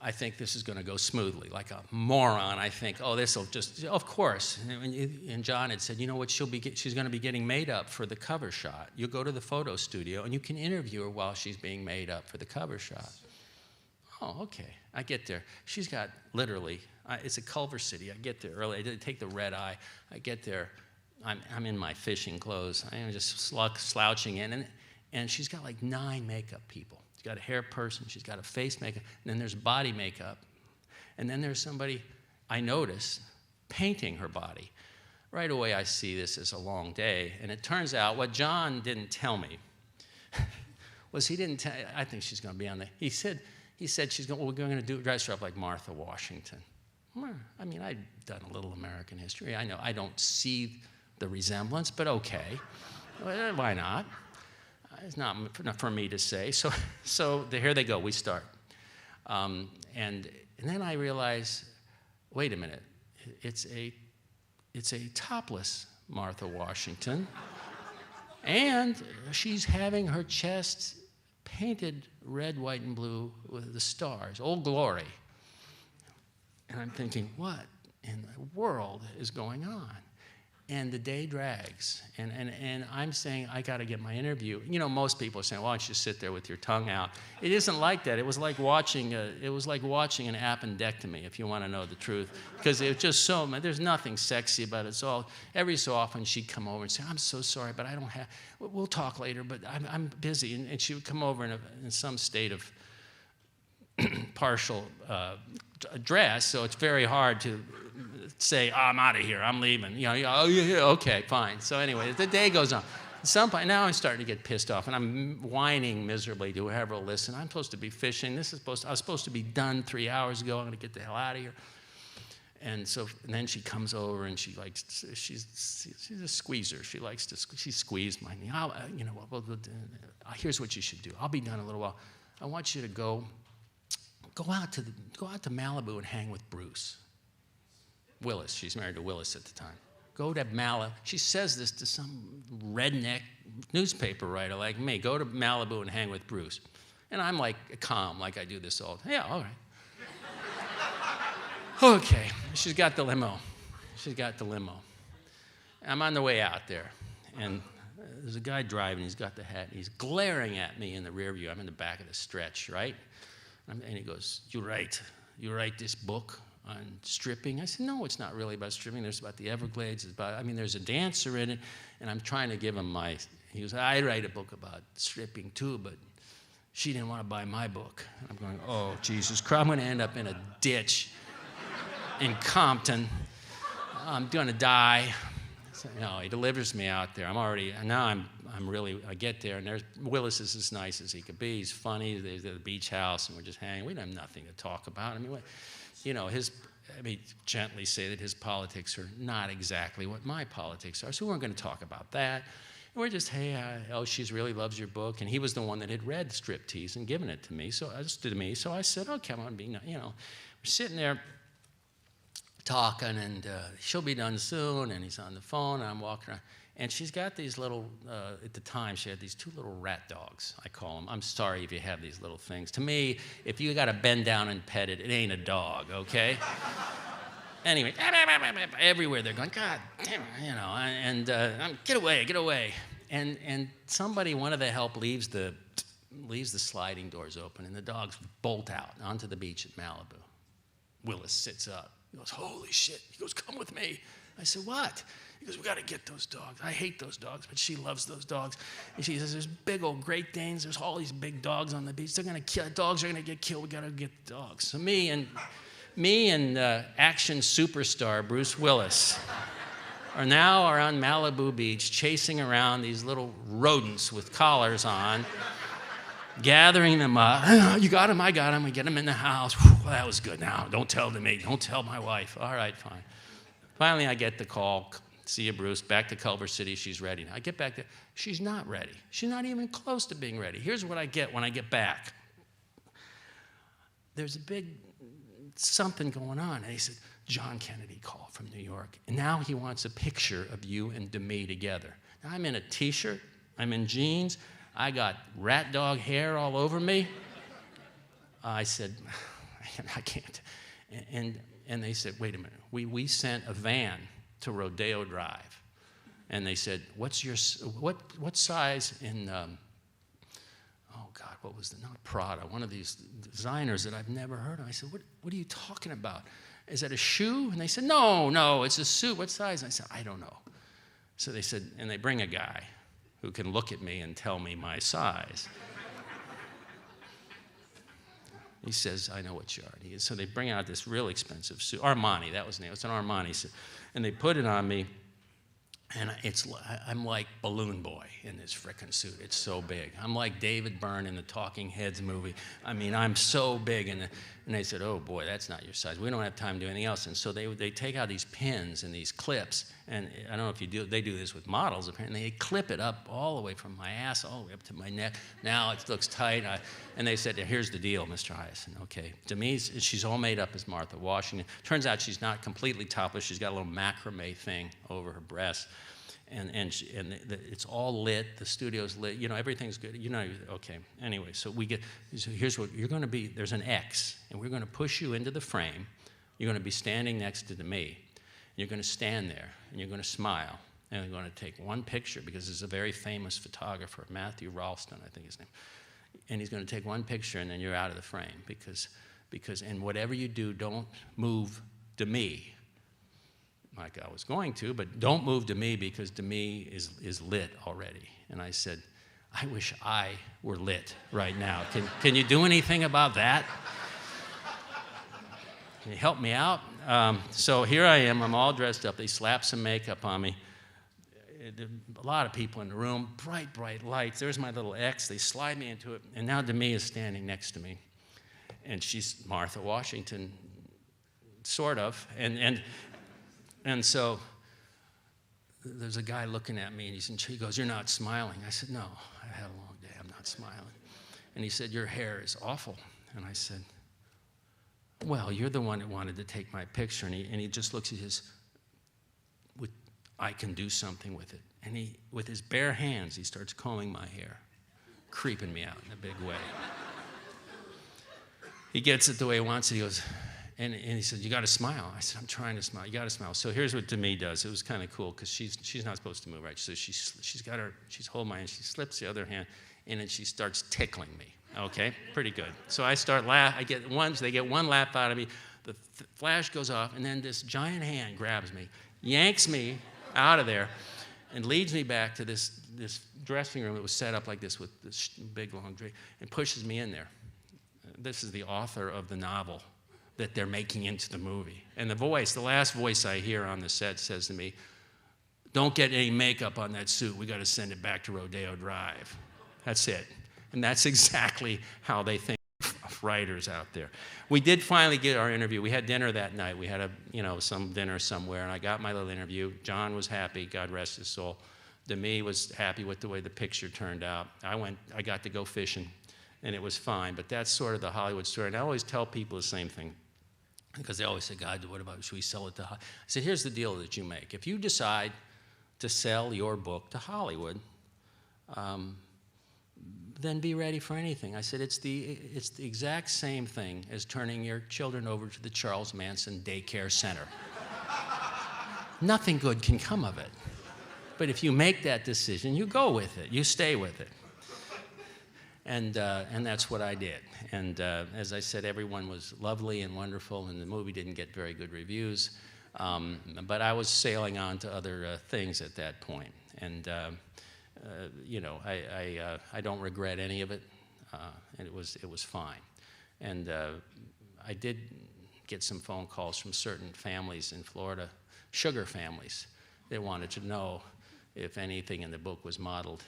C: I think this is going to go smoothly. Like a moron, I think, oh, this will just, of course. And John had said, you know what, she's going to be getting made up for the cover shot. You'll go to the photo studio, and you can interview her while she's being made up for the cover shot. Oh, okay. I get there. She's got literally, it's a Culver City. I get there early. I take the red eye. I get there. I'm in my fishing clothes. I am just slouching in. And she's got like 9 makeup people. She's got a hair person. She's got a face makeup. And then there's body makeup. And then there's somebody I notice painting her body. Right away, I see this as a long day. And it turns out what John didn't tell me was he didn't tell, I think she's going to be on there. He said we're going to dress her up like Martha Washington. I mean, I've done a little American history. I know I don't see the resemblance, but okay. Why not? It's not for me to say. So here they go. We start. And then I realize, wait a minute. It's a topless Martha Washington. And she's having her chest painted red, white, and blue with the stars, Old Glory. And I'm thinking, what in the world is going on? And the day drags. And I'm saying, I got to get my interview. Most people are saying, why don't you sit there with your tongue out? It isn't like that. It was like watching an appendectomy, if you want to know the truth. Because it was just there's nothing sexy about it. So every so often she'd come over and say, I'm so sorry, but I don't have, we'll talk later, but I'm busy. And she would come over in some state of partial dress, so it's very hard to say, I'm out of here, I'm leaving. Oh, yeah, okay, fine. So anyway, the day goes on. At some point, now I'm starting to get pissed off, and I'm whining miserably to whoever will listen. I'm supposed to be fishing. I was supposed to be done 3 hours ago. I'm going to get the hell out of here. And then she comes over and she's a squeezer. She squeezed my knee. Here's what you should do. I'll be done in a little while. I want you to go out to Malibu and hang with Bruce Willis. She's married to Willis at the time. Go to Malibu. She says this to some redneck newspaper writer like me. Go to Malibu and hang with Bruce. And I'm like calm, like I do this all the time. Yeah, all right. Okay, she's got the limo. I'm on the way out there, and there's a guy driving. He's got the hat. He's glaring at me in the rear view. I'm in the back of the stretch, right? And he goes, you write this book on stripping? I said, no, it's not really about stripping. There's about the Everglades. There's a dancer in it, and I'm trying to give him he goes, I write a book about stripping too, but she didn't want to buy my book. I'm going, oh, Jesus Christ, I'm going to end up in a ditch in Compton. I'm going to die. So, he delivers me out there. I get there, and Willis is as nice as he could be. He's funny. There's the beach house, and we're just hanging. We don't have nothing to talk about. Gently say that his politics are not exactly what my politics are, so we weren't going to talk about that. And we're just, she really loves your book. And he was the one that had read Striptease and given it to me. So I said, okay, I'm we're sitting there talking, and she'll be done soon, and he's on the phone, and I'm walking around. And she's got these little, at the time, she had these 2 little rat dogs, I call them. I'm sorry if you have these little things. To me, if you got to bend down and pet it, it ain't a dog, okay? Anyway, everywhere they're going, God damn it, and get away. And somebody, one of the help, leaves the sliding doors open, and the dogs bolt out onto the beach at Malibu. Willis sits up. He goes, holy shit. He goes, come with me. I said, what? He goes, we got to get those dogs. I hate those dogs, but she loves those dogs. And she says, there's big old Great Danes. There's all these big dogs on the beach. Dogs are going to get killed. We got to get the dogs. So me and action superstar Bruce Willis are on Malibu Beach chasing around these little rodents with collars on, gathering them up. You got him, I got him. We get him in the house. Whew, well, that was good. Now, don't tell to me. Don't tell my wife. All right, fine. Finally, I get the call. See you, Bruce. Back to Culver City. She's ready. I get back there. She's not ready. She's not even close to being ready. Here's what I get when I get back. There's a big something going on. And he said, John Kennedy called from New York. And now he wants a picture of you and Demi together. Now, I'm in a T-shirt. I'm in jeans. I got rat dog hair all over me. I said, I can't. And they said, wait a minute. We sent a van to Rodeo Drive. And they said, what size in, what was not Prada, one of these designers that I've never heard of. I said, what are you talking about? Is that a shoe? And they said, no, it's a suit. What size? And I said, I don't know. So they said, and they bring a guy who can look at me and tell me my size. He says, I know what you are. So they bring out this real expensive suit. Armani, that was the name. It's an Armani suit. And they put it on me, and I'm like Balloon Boy in this frickin' suit. It's so big. I'm like David Byrne in the Talking Heads movie. I'm so big. And they said, oh, boy, that's not your size. We don't have time to do anything else. And so they take out these pins and these clips. And I don't know if they do this with models, apparently. They clip it up all the way from my ass all the way up to my neck. Now it looks tight. And they said, here's the deal, Mr. Hiaasen. Okay, Demi's, she's all made up as Martha Washington. Turns out she's not completely topless. She's got a little macrame thing over her breast. And it's all lit. The studio's lit. Everything's good. Okay. Anyway, so here's what you're going to be. There's an X, and we're going to push you into the frame. You're going to be standing next to me. You're going to stand there, and you're going to smile, and we're going to take one picture because there's a very famous photographer, Matthew Ralston, I think his name, and he's going to take one picture, and then you're out of the frame because and whatever you do, don't move to me. Like I was going to, but don't move to me because Demi is lit already. And I said, I wish I were lit right now. Can you do anything about that? Can you help me out? So here I am. I'm all dressed up. They slap some makeup on me. A lot of people in the room, bright, bright lights. There's my little X. They slide me into it. And now Demi is standing next to me. And she's Martha Washington sort of. And so there's a guy looking at me, and he goes, "You're not smiling." I said, "No, I had a long day. I'm not smiling." And he said, "Your hair is awful." And I said, "Well, you're the one that wanted to take my picture." And he just looks at I can do something with it. And with his bare hands, he starts combing my hair, creeping me out in a big way. He gets it the way he wants it. He goes, and he said, "You got to smile." I said, "I'm trying to smile." "You got to smile." So here's what Demi does. It was kind of cool because she's not supposed to move, right? So she's holding my hand. She slips the other hand in, and she starts tickling me. Okay, pretty good. So I start they get one laugh out of me. The flash goes off, and then this giant hand grabs me, yanks me out of there, and leads me back to this dressing room that was set up like this with this big long drape, and pushes me in there. This is the author of the novel that they're making into the movie. And the last voice I hear on the set says to me, "Don't get any makeup on that suit. We got to send it back to Rodeo Drive." That's it. And that's exactly how they think of writers out there. We did finally get our interview. We had dinner that night. We had some dinner somewhere, and I got my little interview. John was happy, God rest his soul. Demi was happy with the way the picture turned out. I got to go fishing, and it was fine. But that's sort of the Hollywood story. And I always tell people the same thing, because they always say, "God, what about, should we sell it to Hollywood?" I said, "Here's the deal that you make. If you decide to sell your book to Hollywood, then be ready for anything." I said, it's the exact same thing as turning your children over to the Charles Manson Daycare Center. Nothing good can come of it. But if you make that decision, you go with it. You stay with it. And that's what I did. And as I said, everyone was lovely and wonderful, and the movie didn't get very good reviews. But I was sailing on to other things at that point. And I don't regret any of it, and it was fine. And I did get some phone calls from certain families in Florida, sugar families. They wanted to know if anything in the book was modeled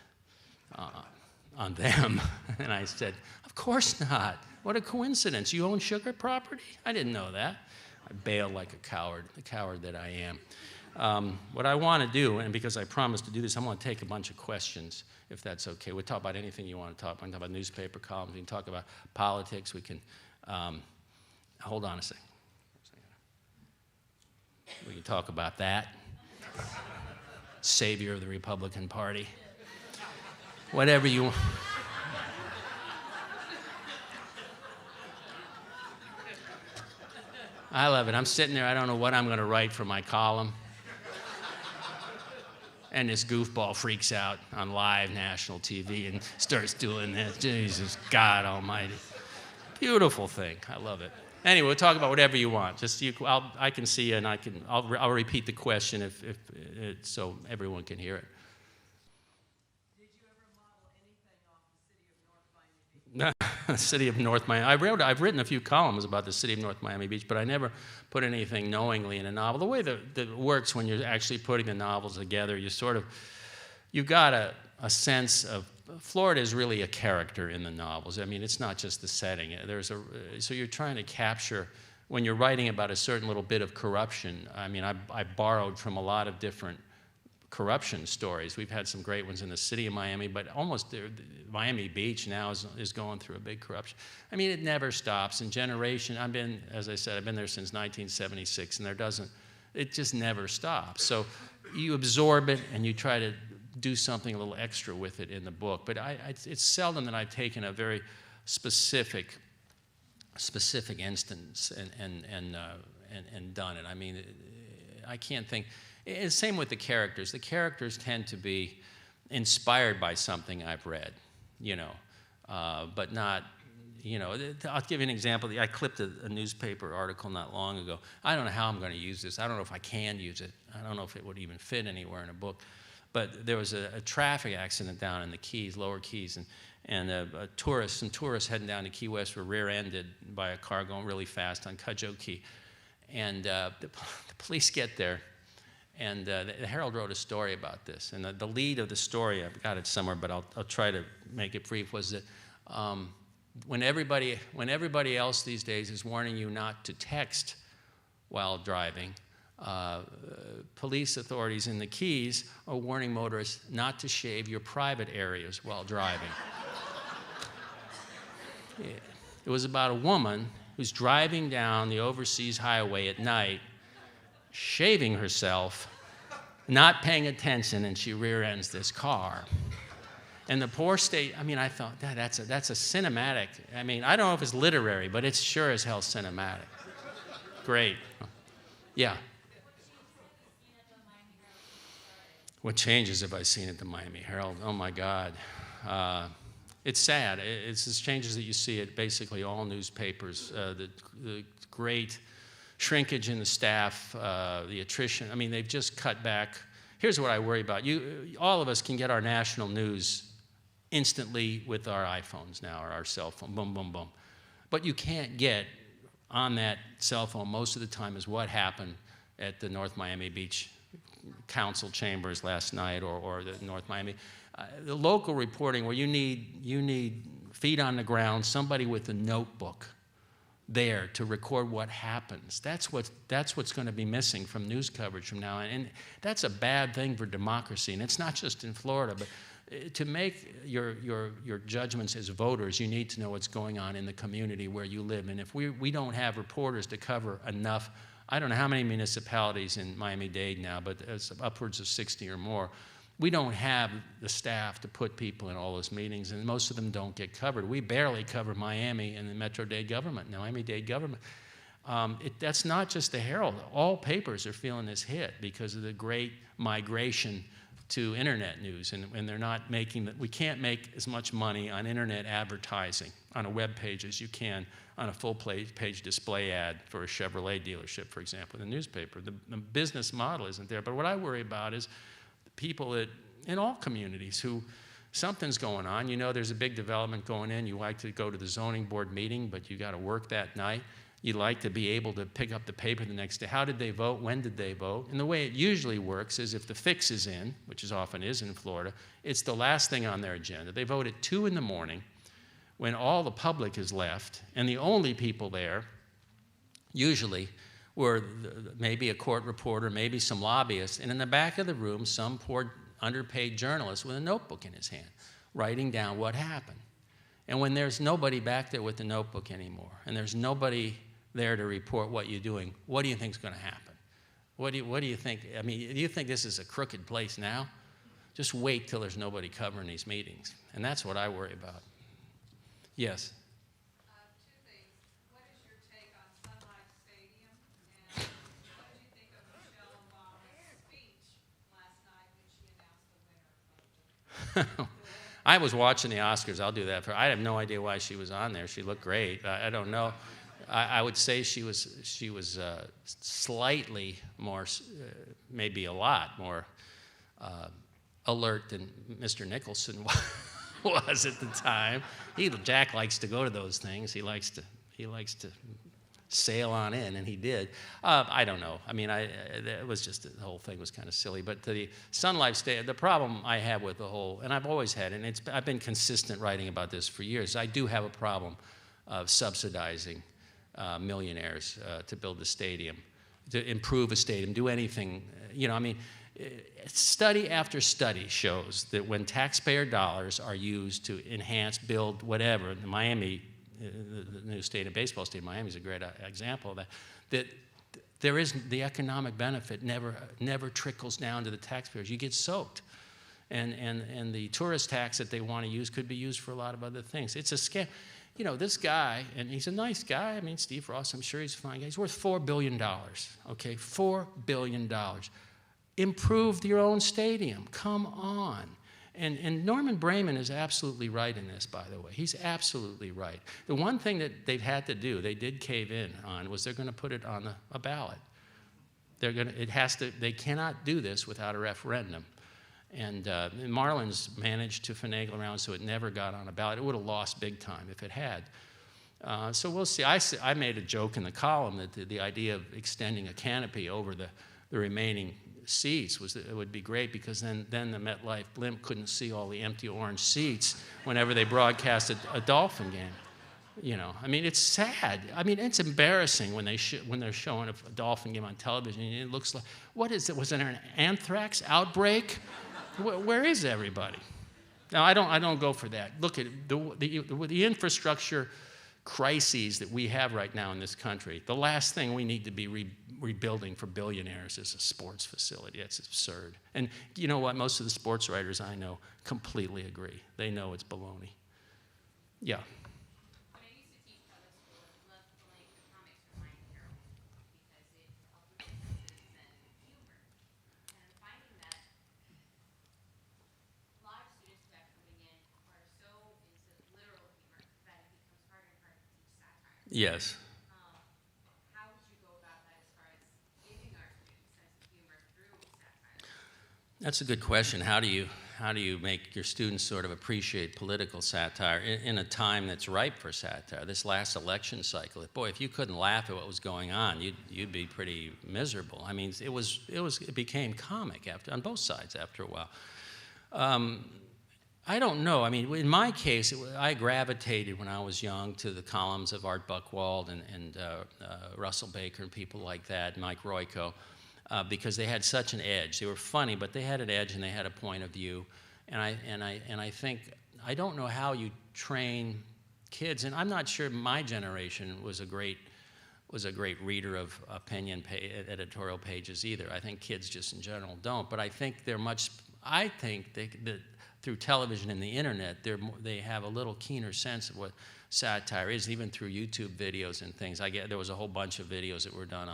C: on them. And I said, "Of course not. What a coincidence. You own sugar property? I didn't know that." I bailed like a coward, the coward that I am. What I want to do, and because I promised to do this, I'm going to take a bunch of questions, if that's okay. We'll talk about anything you want to talk about. We can talk about newspaper columns. We can talk about politics. We can, hold on a second. We can talk about that. Savior of the Republican Party. Whatever you want. I love it. I'm sitting there. I don't know what I'm going to write for my column. And this goofball freaks out on live national TV and starts doing this. Jesus, God almighty. Beautiful thing. I love it. Anyway, we'll talk about whatever you want. Just I can see you, and I'll repeat the question so everyone can hear it.
D: Did you ever model anything off the city of North Miami?
C: The city of North Miami. I've written a few columns about the city of North Miami Beach, but I never put anything knowingly in a novel. The way that it works when you're actually putting the novels together, you've got a sense of, Florida is really a character in the novels. I mean, it's not just the setting. So you're trying to capture, when you're writing about a certain little bit of corruption, I mean, I borrowed from a lot of different corruption stories. We've had some great ones in the city of Miami, but Miami Beach now is going through a big corruption. I mean, it never stops. In generation, as I said, I've been there since 1976, and it just never stops. So you absorb it, and you try to do something a little extra with it in the book. But it's seldom that I've taken a very specific instance and done it. I mean, I can't think. It's the same with the characters. The characters tend to be inspired by something I've read, but not, I'll give you an example. I clipped a newspaper article not long ago. I don't know how I'm going to use this. I don't know if I can use it. I don't know if it would even fit anywhere in a book. But there was a traffic accident down in the Keys, Lower Keys, and some tourists heading down to Key West were rear-ended by a car going really fast on Cudjoe Key. And the police get there, and the Herald wrote a story about this. And the lead of the story, I've got it somewhere, but I'll try to make it brief, was that when everybody else these days is warning you not to text while driving. Police authorities in the Keys are warning motorists not to shave your private areas while driving. It was about a woman who's driving down the overseas highway at night, shaving herself, not paying attention, and she rear-ends this car. And the poor state, I mean, I thought, that's a cinematic. I mean, I don't know if it's literary, but it's sure as hell cinematic. Great. Yeah. What changes have I seen at the Miami Herald? Oh, my God. It's sad. It's the changes that you see at basically all newspapers. The great shrinkage in the staff, the attrition. I mean, they've just cut back. Here's what I worry about. All of us can get our national news instantly with our iPhones now, or our cell phone, boom, boom, boom. But you can't get on that cell phone most of the time is what happened at the North Miami Beach Council chambers last night, or the North Miami. The local reporting where you need feet on the ground, somebody with a notebook there to record what happens. That's what's going to be missing from news coverage from now on. And that's a bad thing for democracy. And it's not just in Florida, but to make your judgments as voters, you need to know what's going on in the community where you live. And if we don't have reporters to cover enough, I don't know how many municipalities in Miami-Dade now, but it's upwards of 60 or more. We don't have the staff to put people in all those meetings, and most of them don't get covered. We barely cover Miami and the Metro-Dade government, Miami-Dade government. That's not just the Herald. All papers are feeling this hit because of the great migration to internet news, and they're not making we can't make as much money on internet advertising on a web page as you can on a full page display ad for a Chevrolet dealership, for example, in the newspaper. The business model isn't there. But what I worry about is people in all communities who something's going on. You know there's a big development going in. You like to go to the zoning board meeting, but you got to work that night. You like to be able to pick up the paper the next day. How did they vote? When did they vote? And the way it usually works is if the fix is in, which is often is in Florida, it's the last thing on their agenda. They vote at 2 in the morning when all the public is left, and the only people there usually were maybe a court reporter, maybe some lobbyists, and in the back of the room, some poor underpaid journalist with a notebook in his hand, writing down what happened. And when there's nobody back there with the notebook anymore, and there's nobody there to report what you're doing, what do you think is going to happen? What do you think? I mean, do you think this is a crooked place now? Just wait till there's nobody covering these meetings. And that's what I worry about. Yes?
D: Two things. What is your take on Sun Life Stadium? And what did you think of Michelle Obama's speech last night when she announced the winner?
C: I was watching the Oscars. I'll do that. I have no idea why she was on there. She looked great. I don't know. I would say she was slightly more, maybe a lot more alert than Mr. Nicholson was at the time. Jack likes to go to those things. He likes to sail on in, and he did. I don't know. I mean, it was just the whole thing was kind of silly. But the Sun Life Stadium, the problem I have with the whole, and I've always had, and I've been consistent writing about this for years. I do have a problem of subsidizing millionaires to build a stadium, to improve a stadium, do anything. I mean, study after study shows that when taxpayer dollars are used to enhance, build, whatever, the Miami, the new stadium, baseball stadium, Miami is a great example of that there is the economic benefit never trickles down to the taxpayers. You get soaked. And the tourist tax that they want to use could be used for a lot of other things. It's a scam. This guy, and he's a nice guy. I mean, Steve Ross, I'm sure he's a fine guy. He's worth $4 billion, okay? $4 billion. Improve your own stadium. Come on. And Norman Brayman is absolutely right in this, by the way. He's absolutely right. The one thing that they've had to do, they did cave in on, was they're going to put it on a ballot. They cannot do this without a referendum. And Marlins managed to finagle around so it never got on a ballot. It would have lost big time if it had. So we'll see. I made a joke in the column that the idea of extending a canopy over the remaining seats it would be great, because then the MetLife blimp couldn't see all the empty orange seats whenever they broadcasted a Dolphin game. You know, I mean, it's sad. I mean, it's embarrassing when they're showing a dolphin game on television, and it looks like, what is it? Was there an anthrax outbreak? Where is everybody? Now, I don't go for that. Look at the infrastructure crises that we have right now in this country. The last thing we need to be rebuilding for billionaires is a sports facility. That's absurd. And you know what? Most of the sports writers I know completely agree. They know it's baloney. Yeah.
E: When I used to teach public school, I loved pulling the comics from my Herald because it helped with sentences and humor. And I'm finding that a lot of students who have coming in are so into literal humor that it becomes harder and harder to teach satire.
C: Yes.
E: How would you go about that as far as giving our students a sense of humor through satire?
C: That's a good question. How do you make your students sort of appreciate political satire in a time that's ripe for satire? This last election cycle, boy, if you couldn't laugh at what was going on, you'd be pretty miserable. I mean, it became comic on both sides after a while. I don't know. I mean, in my case, I gravitated when I was young to the columns of Art Buchwald and Russell Baker and people like that, Mike Royko. Because they had such an edge. They were funny, but they had an edge and they had a point of view. And I think, I don't know how you train kids, and I'm not sure my generation was a great reader of editorial pages either. I think kids just in general don't, but I think that through television and the internet, they have a little keener sense of what satire is, even through YouTube videos and things. There was a whole bunch of videos that were done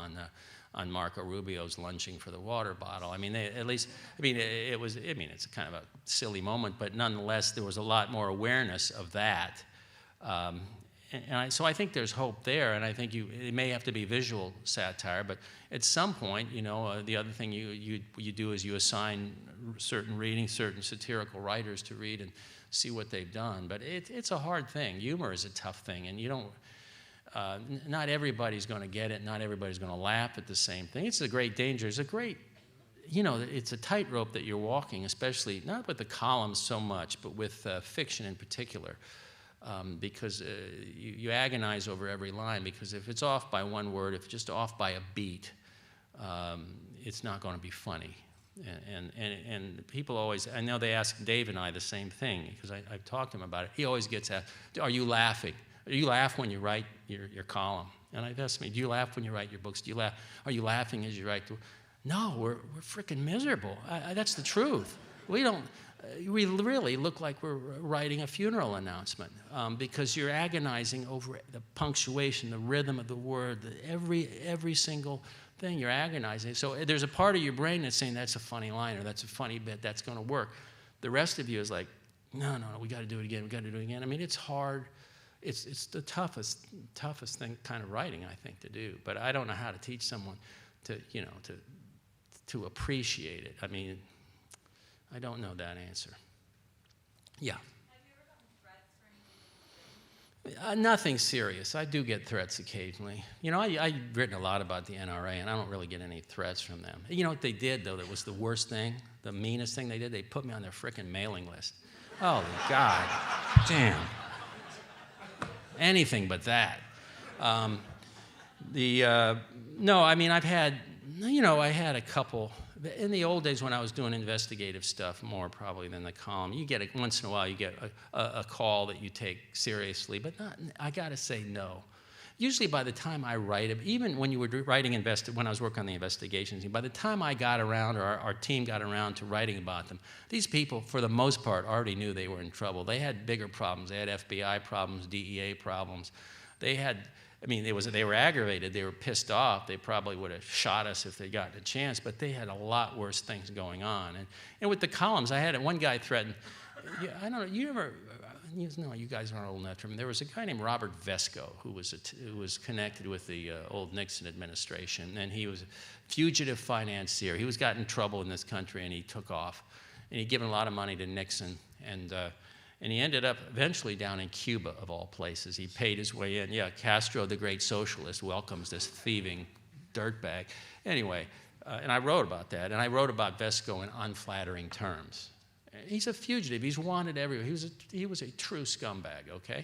C: on Marco Rubio's lunging for the water bottle. I mean, it's kind of a silly moment, but nonetheless, there was a lot more awareness of that. So I think there's hope there, and I think it may have to be visual satire, but at some point, the other thing you do is you assign certain satirical writers to read and see what they've done. But it's a hard thing. Humor is a tough thing, and you don't. Not everybody's going to get it. Not everybody's going to laugh at the same thing. It's a great danger. It's a tightrope that you're walking, especially not with the columns so much, but with fiction in particular, because you agonize over every line. Because if it's off by one word, if it's just off by a beat, it's not going to be funny. And people always, I know they ask Dave and I the same thing, because I've talked to him about it. He always gets asked, are you laughing? Do you laugh when you write your column? And I've asked me, do you laugh when you write your books? Do you laugh? Are you laughing as you write? No, we're freaking miserable. That's the truth. We really look like we're writing a funeral announcement, because you're agonizing over the punctuation, the rhythm of the word, every single thing you're agonizing. So there's a part of your brain that's saying that's a funny line or that's a funny bit, that's going to work. The rest of you is like, no, we got to do it again. We got to do it again. I mean, it's hard. It's the toughest thing kind of writing, I think, to do. But I don't know how to teach someone to appreciate it. I mean, I don't know that answer. Yeah.
E: Have you ever gotten threats for anything?
C: Nothing serious. I do get threats occasionally. I've written a lot about the NRA, and I don't really get any threats from them. You know what they did, though, that was the worst thing, the meanest thing they did? They put me on their frickin' mailing list. Oh, God. Damn. Anything but that. No, I mean, I had a couple. In the old days when I was doing investigative stuff, more probably than the column, once in a while you get a call that you take seriously, but I got to say no. Usually by the time I write it, even when you were writing when I was working on the investigations, by the time I got around, or our team got around to writing about them, these people, for the most part, already knew they were in trouble. They had bigger problems. They had FBI problems, DEA problems. They were aggravated. They were pissed off. They probably would have shot us if they'd gotten a chance, but they had a lot worse things going on. And with the columns, I had one guy threaten, I don't know, you guys aren't old enough to remember. There was a guy named Robert Vesco who was connected with the old Nixon administration, and he was a fugitive financier. He was got in trouble in this country, and he took off. And he'd given a lot of money to Nixon, and he ended up eventually down in Cuba, of all places. He paid his way in. Yeah, Castro, the great socialist, welcomes this thieving dirtbag. Anyway, and I wrote about that, and I wrote about Vesco in unflattering terms. He's a fugitive. He's wanted everywhere. He was a true scumbag, okay?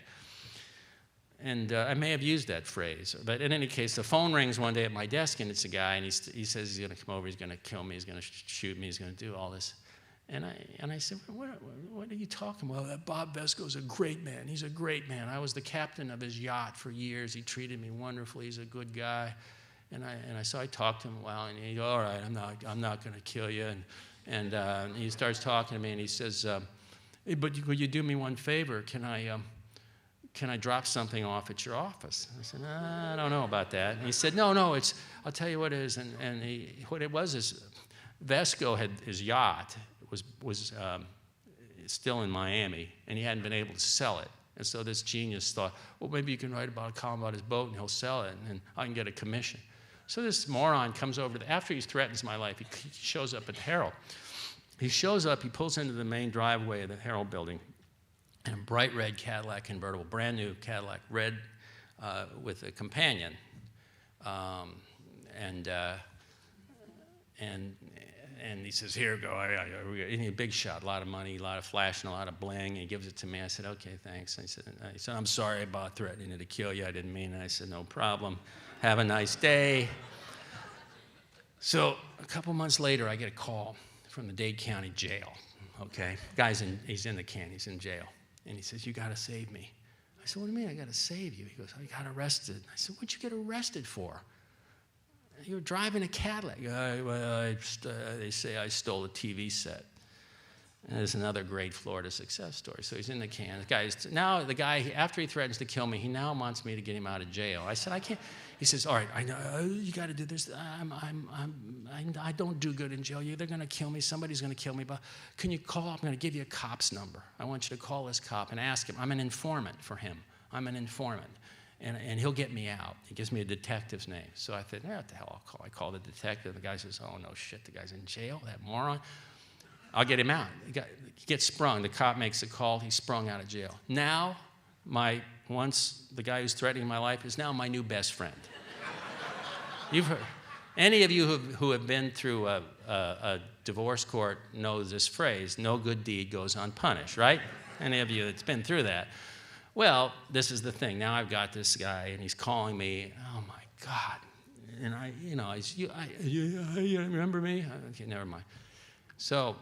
C: I may have used that phrase, but in any case, the phone rings one day at my desk, and it's a guy, and he says he's going to come over, he's going to kill me, he's going to shoot me, he's going to do all this. And I said, what are you talking about? That Bob Vesco's a great man. He's a great man. I was the captain of his yacht for years. He treated me wonderfully. He's a good guy. So I talked to him a while, and he goes, all right, I'm not going to kill you. And he starts talking to me, and he says, hey, but would you do me one favor? Can I drop something off at your office? I said, I don't know about that. And he said, no, I'll tell you what it is. What it was is Vesco had his yacht was still in Miami, and he hadn't been able to sell it. And so this genius thought, well, maybe you can write about a column about his boat, and he'll sell it, and I can get a commission. So this moron comes over, after he threatens my life, he shows up at the Herald. He shows up, he pulls into the main driveway of the Herald building in a bright red Cadillac convertible, brand new Cadillac, red with a companion. And he says, here, go. A big shot, a lot of money, a lot of flash, and a lot of bling. And he gives it to me. I said, okay, thanks. He said, I'm sorry about threatening to kill you. I didn't mean it. I said, no problem. Have a nice day. So a couple months later, I get a call from the Dade County Jail. Okay, he's in the can. He's in jail. And he says, you got to save me. I said, what do you mean I got to save you? He goes, I got arrested. I said, what'd you get arrested for? You were driving a Cadillac. They say I stole a TV set. And there's another great Florida success story. So he's in the can. The guy, after he threatens to kill me, he now wants me to get him out of jail. I said, I can't. He says, all right, I know you got to do this. I don't do good in jail. They're going to kill me. Somebody's going to kill me. But can you call? I'm going to give you a cop's number. I want you to call this cop and ask him. I'm an informant for him. I'm an informant. And he'll get me out. He gives me a detective's name. So I thought, what the hell, I'll call. I call the detective. The guy says, oh, no shit, the guy's in jail, that moron. I'll get him out. He gets sprung. The cop makes a call. He's sprung out of jail. Now, once the guy who's threatening my life is now my new best friend. You've heard. Any of you who have been through a divorce court know this phrase, no good deed goes unpunished, right? Any of you that's been through that. Well, this is the thing. Now I've got this guy, and he's calling me. Oh my God! And you remember me? Okay, never mind. So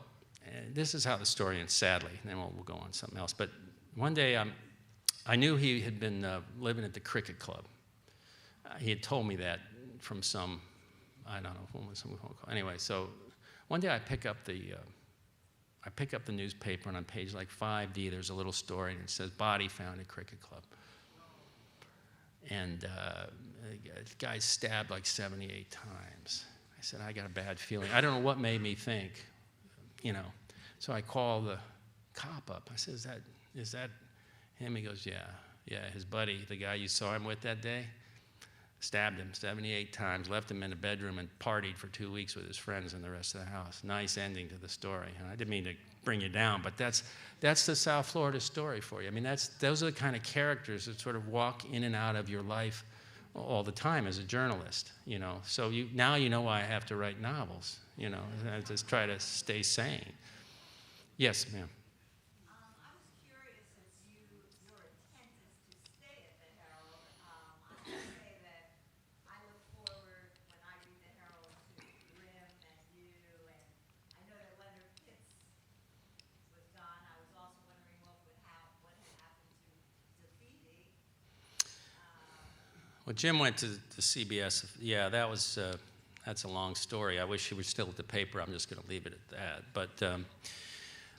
C: this is how the story ends. Sadly, and then we'll go on something else. But one day, I knew he had been living at the cricket club. He had told me that from some, I don't know, some phone call. Anyway, so one day I pick up the newspaper, and on page like 5D, there's a little story, and it says, body found at cricket club. And the guy's stabbed like 78 times. I said, I got a bad feeling. I don't know what made me think, So I call the cop up. I said, is that him? He goes, yeah, his buddy, the guy you saw him with that day, stabbed him 78 times, left him in a bedroom, and partied for 2 weeks with his friends and the rest of the house. Nice ending to the story. And I didn't mean to bring you down, but that's the South Florida story for you. I mean, those are the kind of characters that sort of walk in and out of your life all the time as a journalist, So now you know why I have to write novels, I just try to stay sane. Yes, ma'am.
F: I was curious, since your intent is to stay at the Herald, I have to say that I look forward, when I read the Herald, to Grimm and you, and I know that Leonard Pitts was gone. I was also wondering what had happened to Seedy.
C: Well, Jim went to CBS. Yeah, that's a long story. I wish he was still at the paper. I'm just going to leave it at that. But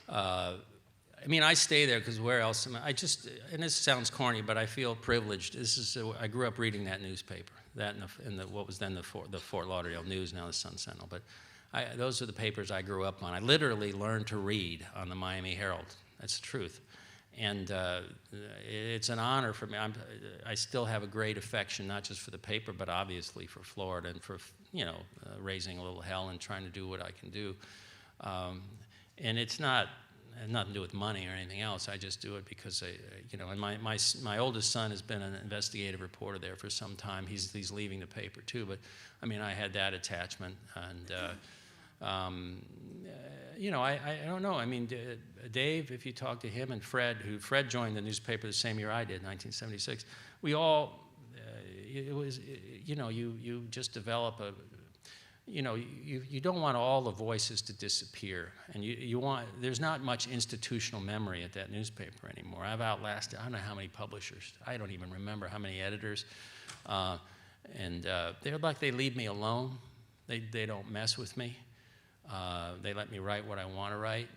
C: I stay there because where else? And this sounds corny, but I feel privileged. I grew up reading that newspaper, that in what was then the Fort Lauderdale News, now the Sun Sentinel. But those are the papers I grew up on. I literally learned to read on the Miami Herald. That's the truth. And it's an honor for me. I still have a great affection, not just for the paper, but obviously for Florida and for raising a little hell and trying to do what I can do. And it's nothing to do with money or anything else. I just do it because and my oldest son has been an investigative reporter there for some time. He's leaving the paper too, but I had that attachment, and I don't know. I mean, Dave, if you talk to him, and Fred joined the newspaper the same year I did, 1976. We all, it was, you just develop a, you don't want all the voices to disappear, and you want, there's not much institutional memory at that newspaper anymore. I've outlasted, I don't know how many publishers, I don't even remember how many editors, and they're like, they leave me alone. They don't mess with me. They let me write what I want to write.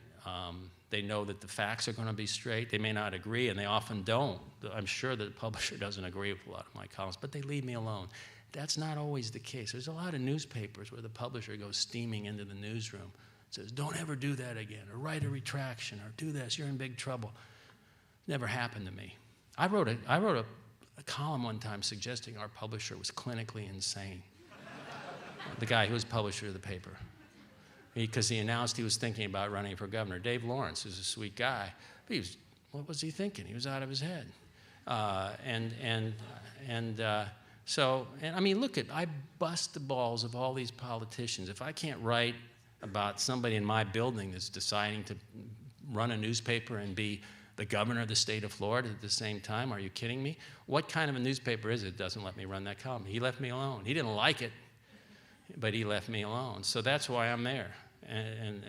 C: They know that the facts are going to be straight. They may not agree, and they often don't. I'm sure that the publisher doesn't agree with a lot of my columns, but they leave me alone. That's not always the case. There's a lot of newspapers where the publisher goes steaming into the newsroom, says, don't ever do that again, or write a retraction, or do this, you're in big trouble. Never happened to me. I wrote a column one time suggesting our publisher was clinically insane. The guy who was publisher of the paper. Because he announced he was thinking about running for governor. Dave Lawrence is a sweet guy. But what was he thinking? He was out of his head. So I mean, look I bust the balls of all these politicians. If I can't write about somebody in my building that's deciding to run a newspaper and be the governor of the state of Florida at the same time, are you kidding me? What kind of a newspaper is it that doesn't let me run that column? He left me alone. He didn't like it, but he left me alone. So that's why I'm there. And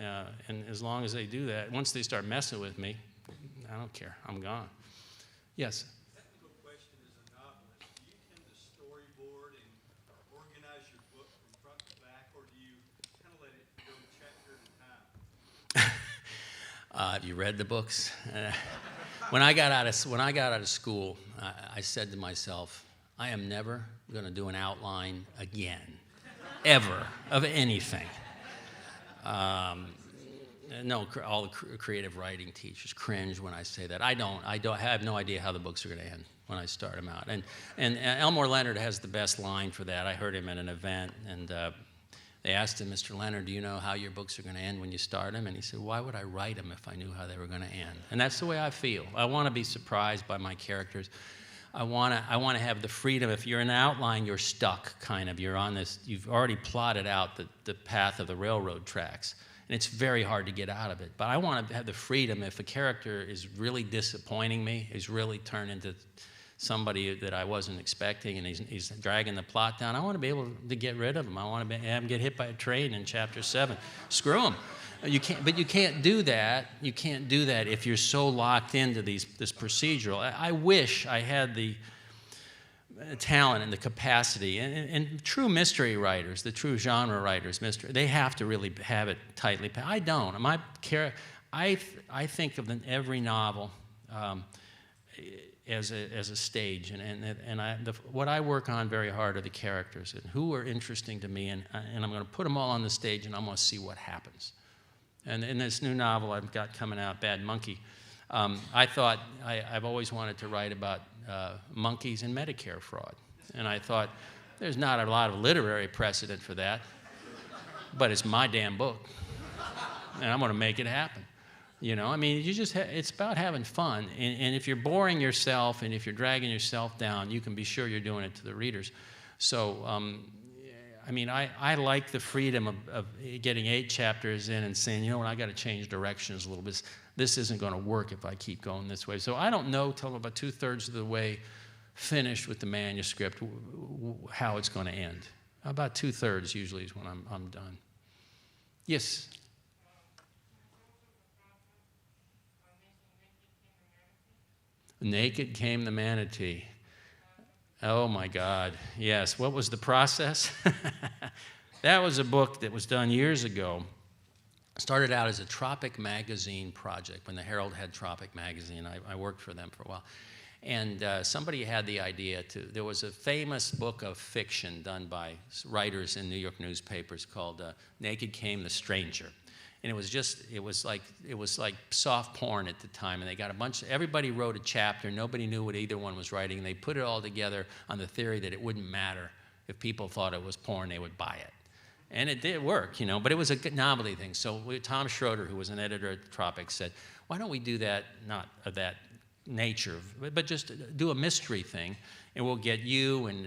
C: as long as they do that, once they start messing with me, I don't care. I'm gone. Yes?
G: Technical question as a novelist. Do you tend to storyboard and organize your book from front to back, or do you kind of let it go chapter at a time?
C: Have you read the books? When I got out of school, I said to myself, I am never going to do an outline again, ever, of anything. No, all the creative writing teachers cringe when I say that. I have no idea how the books are going to end when I start them out. And Elmore Leonard has the best line for that. I heard him at an event, and they asked him, Mr. Leonard, do you know how your books are going to end when you start them? And he said, why would I write them if I knew how they were going to end? And that's the way I feel. I want to be surprised by my characters. I want to have the freedom. If you're in an outline, you're stuck, kind of. You're on this, you've already plotted out the path of the railroad tracks, and it's very hard to get out of it. But I want to have the freedom. If a character is really disappointing me, is really turned into somebody that I wasn't expecting, and he's dragging the plot down, I want to be able to get rid of him. I want to have him get hit by a train in chapter 7. Screw him. But you can't do that. You can't do that if you're so locked into this procedural. I wish I had the talent and the capacity. And true mystery writers, the true genre writers, they have to really have it tightly packed. I don't. I think of every novel as a stage, what I work on very hard are the characters and who are interesting to me, and I'm going to put them all on the stage, and I'm going to see what happens. And in this new novel I've got coming out, Bad Monkey, I thought I've always wanted to write about monkeys and Medicare fraud. And I thought, there's not a lot of literary precedent for that, but it's my damn book. And I'm going to make it happen. I mean, it's about having fun. And if you're boring yourself and if you're dragging yourself down, you can be sure you're doing it to the readers. So, I mean, I like the freedom of getting 8 chapters in and saying, you know what, I got to change directions a little bit. This isn't going to work if I keep going this way. So I don't know till about 2/3 of the way finished with the manuscript how it's going to end. About 2/3 usually is when I'm done. Yes? Naked Came the Manatee. Oh my God, yes. What was the process? That was a book that was done years ago. Started out as a Tropic magazine project when the Herald had Tropic magazine. I worked for them for a while. And somebody had the idea there was a famous book of fiction done by writers in New York newspapers called Naked Came the Stranger. And it was like soft porn at the time, and they got everybody wrote a chapter, nobody knew what either one was writing, and they put it all together on the theory that it wouldn't matter if people thought it was porn, they would buy it. And it did work, but it was a good novelty thing. So Tom Schroeder, who was an editor at Tropic, said, why don't we do that, not that nature, but just do a mystery thing, and we'll get you and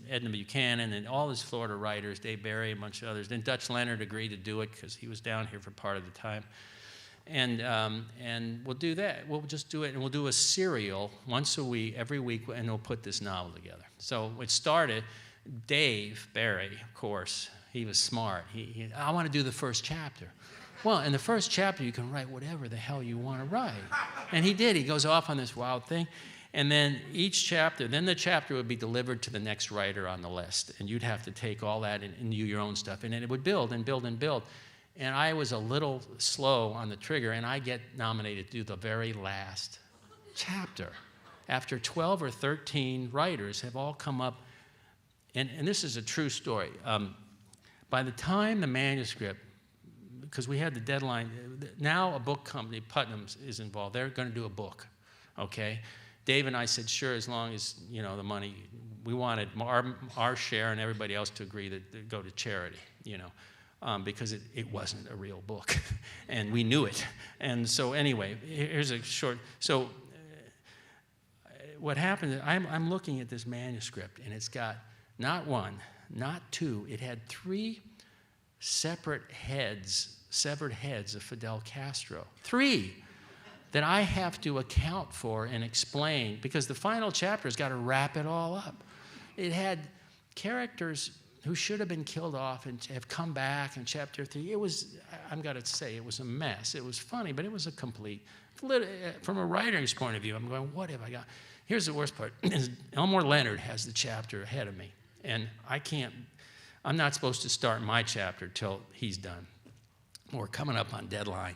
C: Edna Buchanan and all his Florida writers, Dave Barry, a bunch of others. Then Dutch Leonard agreed to do it because he was down here for part of the time. And we'll do that. We'll just do it, and we'll do a serial once a week, every week, and we'll put this novel together. So it started, Dave Barry, of course, he was smart. I want to do the first chapter. Well, in the first chapter, you can write whatever the hell you want to write. And he did. He goes off on this wild thing. And then each chapter, then the chapter would be delivered to the next writer on the list. And you'd have to take all that and do your own stuff. And then it would build and build and build. And I was a little slow on the trigger, and I get nominated to do the very last chapter. After 12 or 13 writers have all come up, and this is a true story. By the time the manuscript, because we had the deadline, now a book company, Putnam's, is involved. They're going to do a book, okay? Dave and I said, sure, as long as, you know, the money, we wanted our share and everybody else to agree to go to charity, you know, because it wasn't a real book, and we knew it. And so anyway, here's a short, so what happened is I'm looking at this manuscript, and it's got not one, not two, it had 3 severed heads of Fidel Castro. 3 that I have to account for and explain, because the final chapter's got to wrap it all up. It had characters who should have been killed off and have come back in chapter 3. It was, I'm going to say, it was a mess. It was funny, but it was a complete, from a writer's point of view, I'm going, what have I got? Here's the worst part. Elmore Leonard has the chapter ahead of me, and I'm not supposed to start my chapter till he's done. We're coming up on deadline,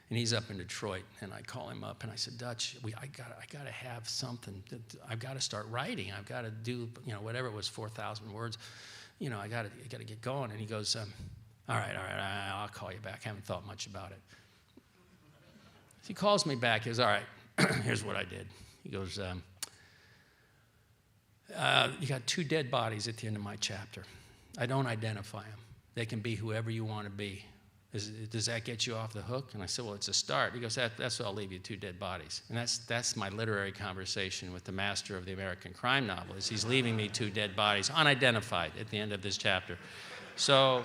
C: and he's up in Detroit, and I call him up, and I said, Dutch, I got to have something. I've got to start writing. I've got to do, you know, whatever it was, 4,000 words. You know, I got to get going. And he goes, all right, I'll call you back. I haven't thought much about it. He calls me back. He goes, all right, here's what I did. He goes, you got 2 dead bodies at the end of my chapter. I don't identify them. They can be whoever you want to be. Does that get you off the hook? And I said, well, it's a start. He goes, that's what I'll leave you, 2 dead bodies. And that's my literary conversation with the master of the American crime novel, is he's leaving me 2 dead bodies, unidentified, at the end of this chapter. So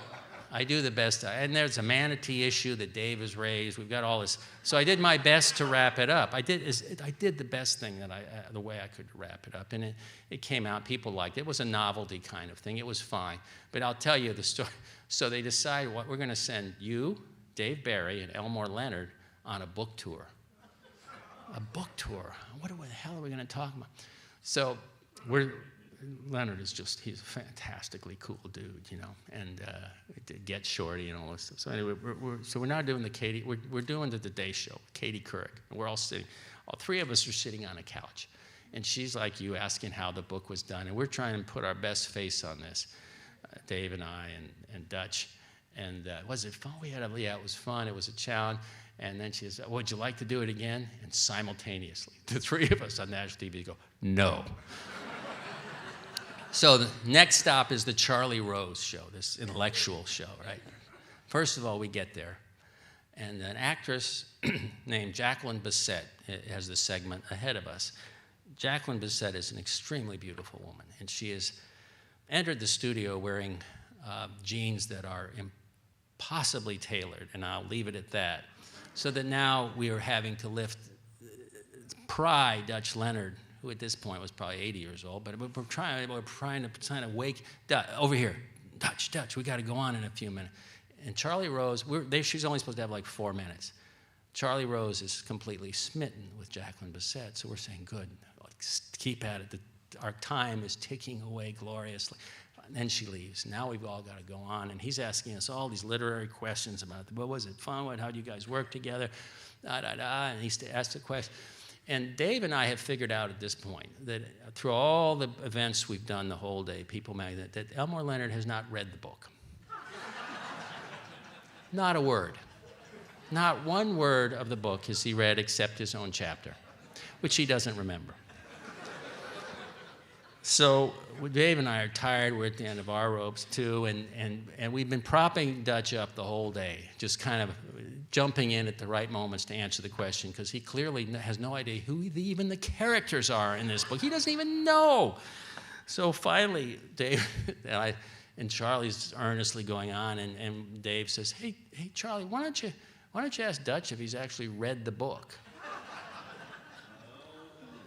C: I do the best. And there's a manatee issue that Dave has raised. We've got all this. So I did my best to wrap it up. I did the best thing that the way I could wrap it up. And it came out. People liked it. It was a novelty kind of thing. It was fine. But I'll tell you the story. So they decide what we're going to send you, Dave Barry, and Elmore Leonard on a book tour. A book tour. What the hell are we going to talk about? So Leonard is he's a fantastically cool dude, you know, and Get Shorty and all this stuff. So anyway, we're now doing we're doing the Today Show, Katie Couric, and we're all 3 of us are sitting on a couch, and she's like you, asking how the book was done, and we're trying to put our best face on this, Dave and I and Dutch, and was it fun? Yeah, it was fun. It was a challenge. And then she said, would you like to do it again? And simultaneously, the 3 of us on national TV go, no. So the next stop is the Charlie Rose show, this intellectual show, right? First of all, we get there, and an actress named Jacqueline Bisset has the segment ahead of us. Jacqueline Bisset is an extremely beautiful woman, and she has entered the studio wearing jeans that are impossibly tailored, and I'll leave it at that. So that now we are having to lift Dutch Leonard, who at this point was probably 80 years old, but we're trying to wake, over here, Dutch, we got to go on in a few minutes. And Charlie Rose, she's only supposed to have like 4 minutes. Charlie Rose is completely smitten with Jacqueline Bisset, so we're saying, good, keep at it. Our time is ticking away gloriously. And then she leaves. Now we've all got to go on, and he's asking us all these literary questions about, what was it fun? How do you guys work together? And he's asked a question. And Dave and I have figured out at this point that through all the events we've done the whole day, People Magazine, that Elmore Leonard has not read the book. Not a word. Not one word of the book has he read except his own chapter, which he doesn't remember. So Dave and I are tired. We're at the end of our ropes, too, and we've been propping Dutch up the whole day, just kind of jumping in at the right moments to answer the question, because he clearly has no idea who even the characters are in this book. He doesn't even know. So finally, Dave and Charlie's earnestly going on, and Dave says, hey, Charlie, why don't you ask Dutch if he's actually read the book?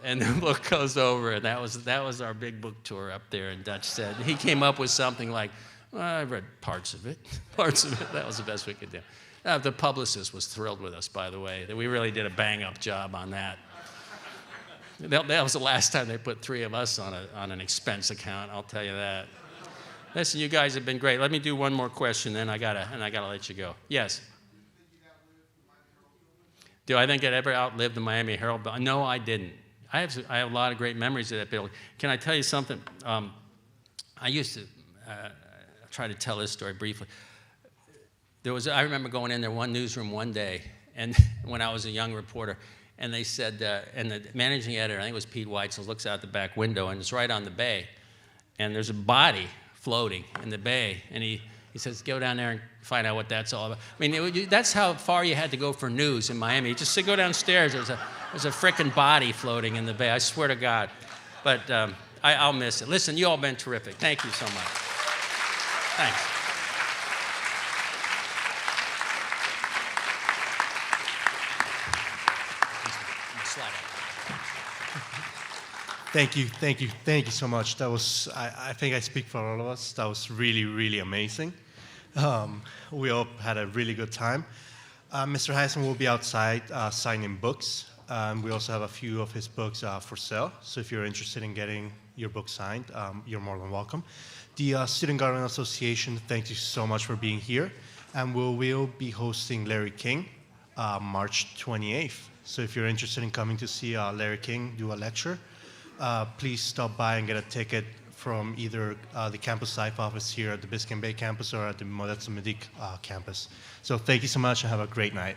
C: And the book goes over, and that was our big book tour up there. And Dutch said, he came up with something like, well, I read parts of it. That was the best we could do. The publicist was thrilled with us, by the way, that we really did a bang-up job on that. That was the last time they put 3 of us on an expense account, I'll tell you that. Listen, you guys have been great. Let me do one more question, then I gotta let you go. Yes? Do I think I'd ever outlived the Miami Herald? No, I didn't. I have a lot of great memories of that building. Can I tell you something? I used to try to tell this story briefly. I remember going in there one newsroom one day, and when I was a young reporter, and they said, and the managing editor, I think it was Pete Weitzel, looks out the back window, and it's right on the bay, and there's a body floating in the bay, and he says, go down there and find out what that's all about. I mean, that's how far you had to go for news in Miami. You just say, go downstairs, there's a frickin' body floating in the bay, I swear to God. But I'll miss it. Listen, you all been terrific. Thank you so much. Thanks.
H: Thank you so much. That was, I think I speak for all of us, that was really, really amazing. We all had a really good time. Mr. Hiaasen will be outside signing books. We also have a few of his books for sale, so if you're interested in getting your book signed, you're more than welcome. The Student Garden Association, thank you so much for being here, and we will be hosting Larry King March 28th. So if you're interested in coming to see Larry King do a lecture, please stop by and get a ticket from either the Campus Life office here at the Biscayne Bay campus or at the Modesto Medic campus. So thank you so much and have a great night.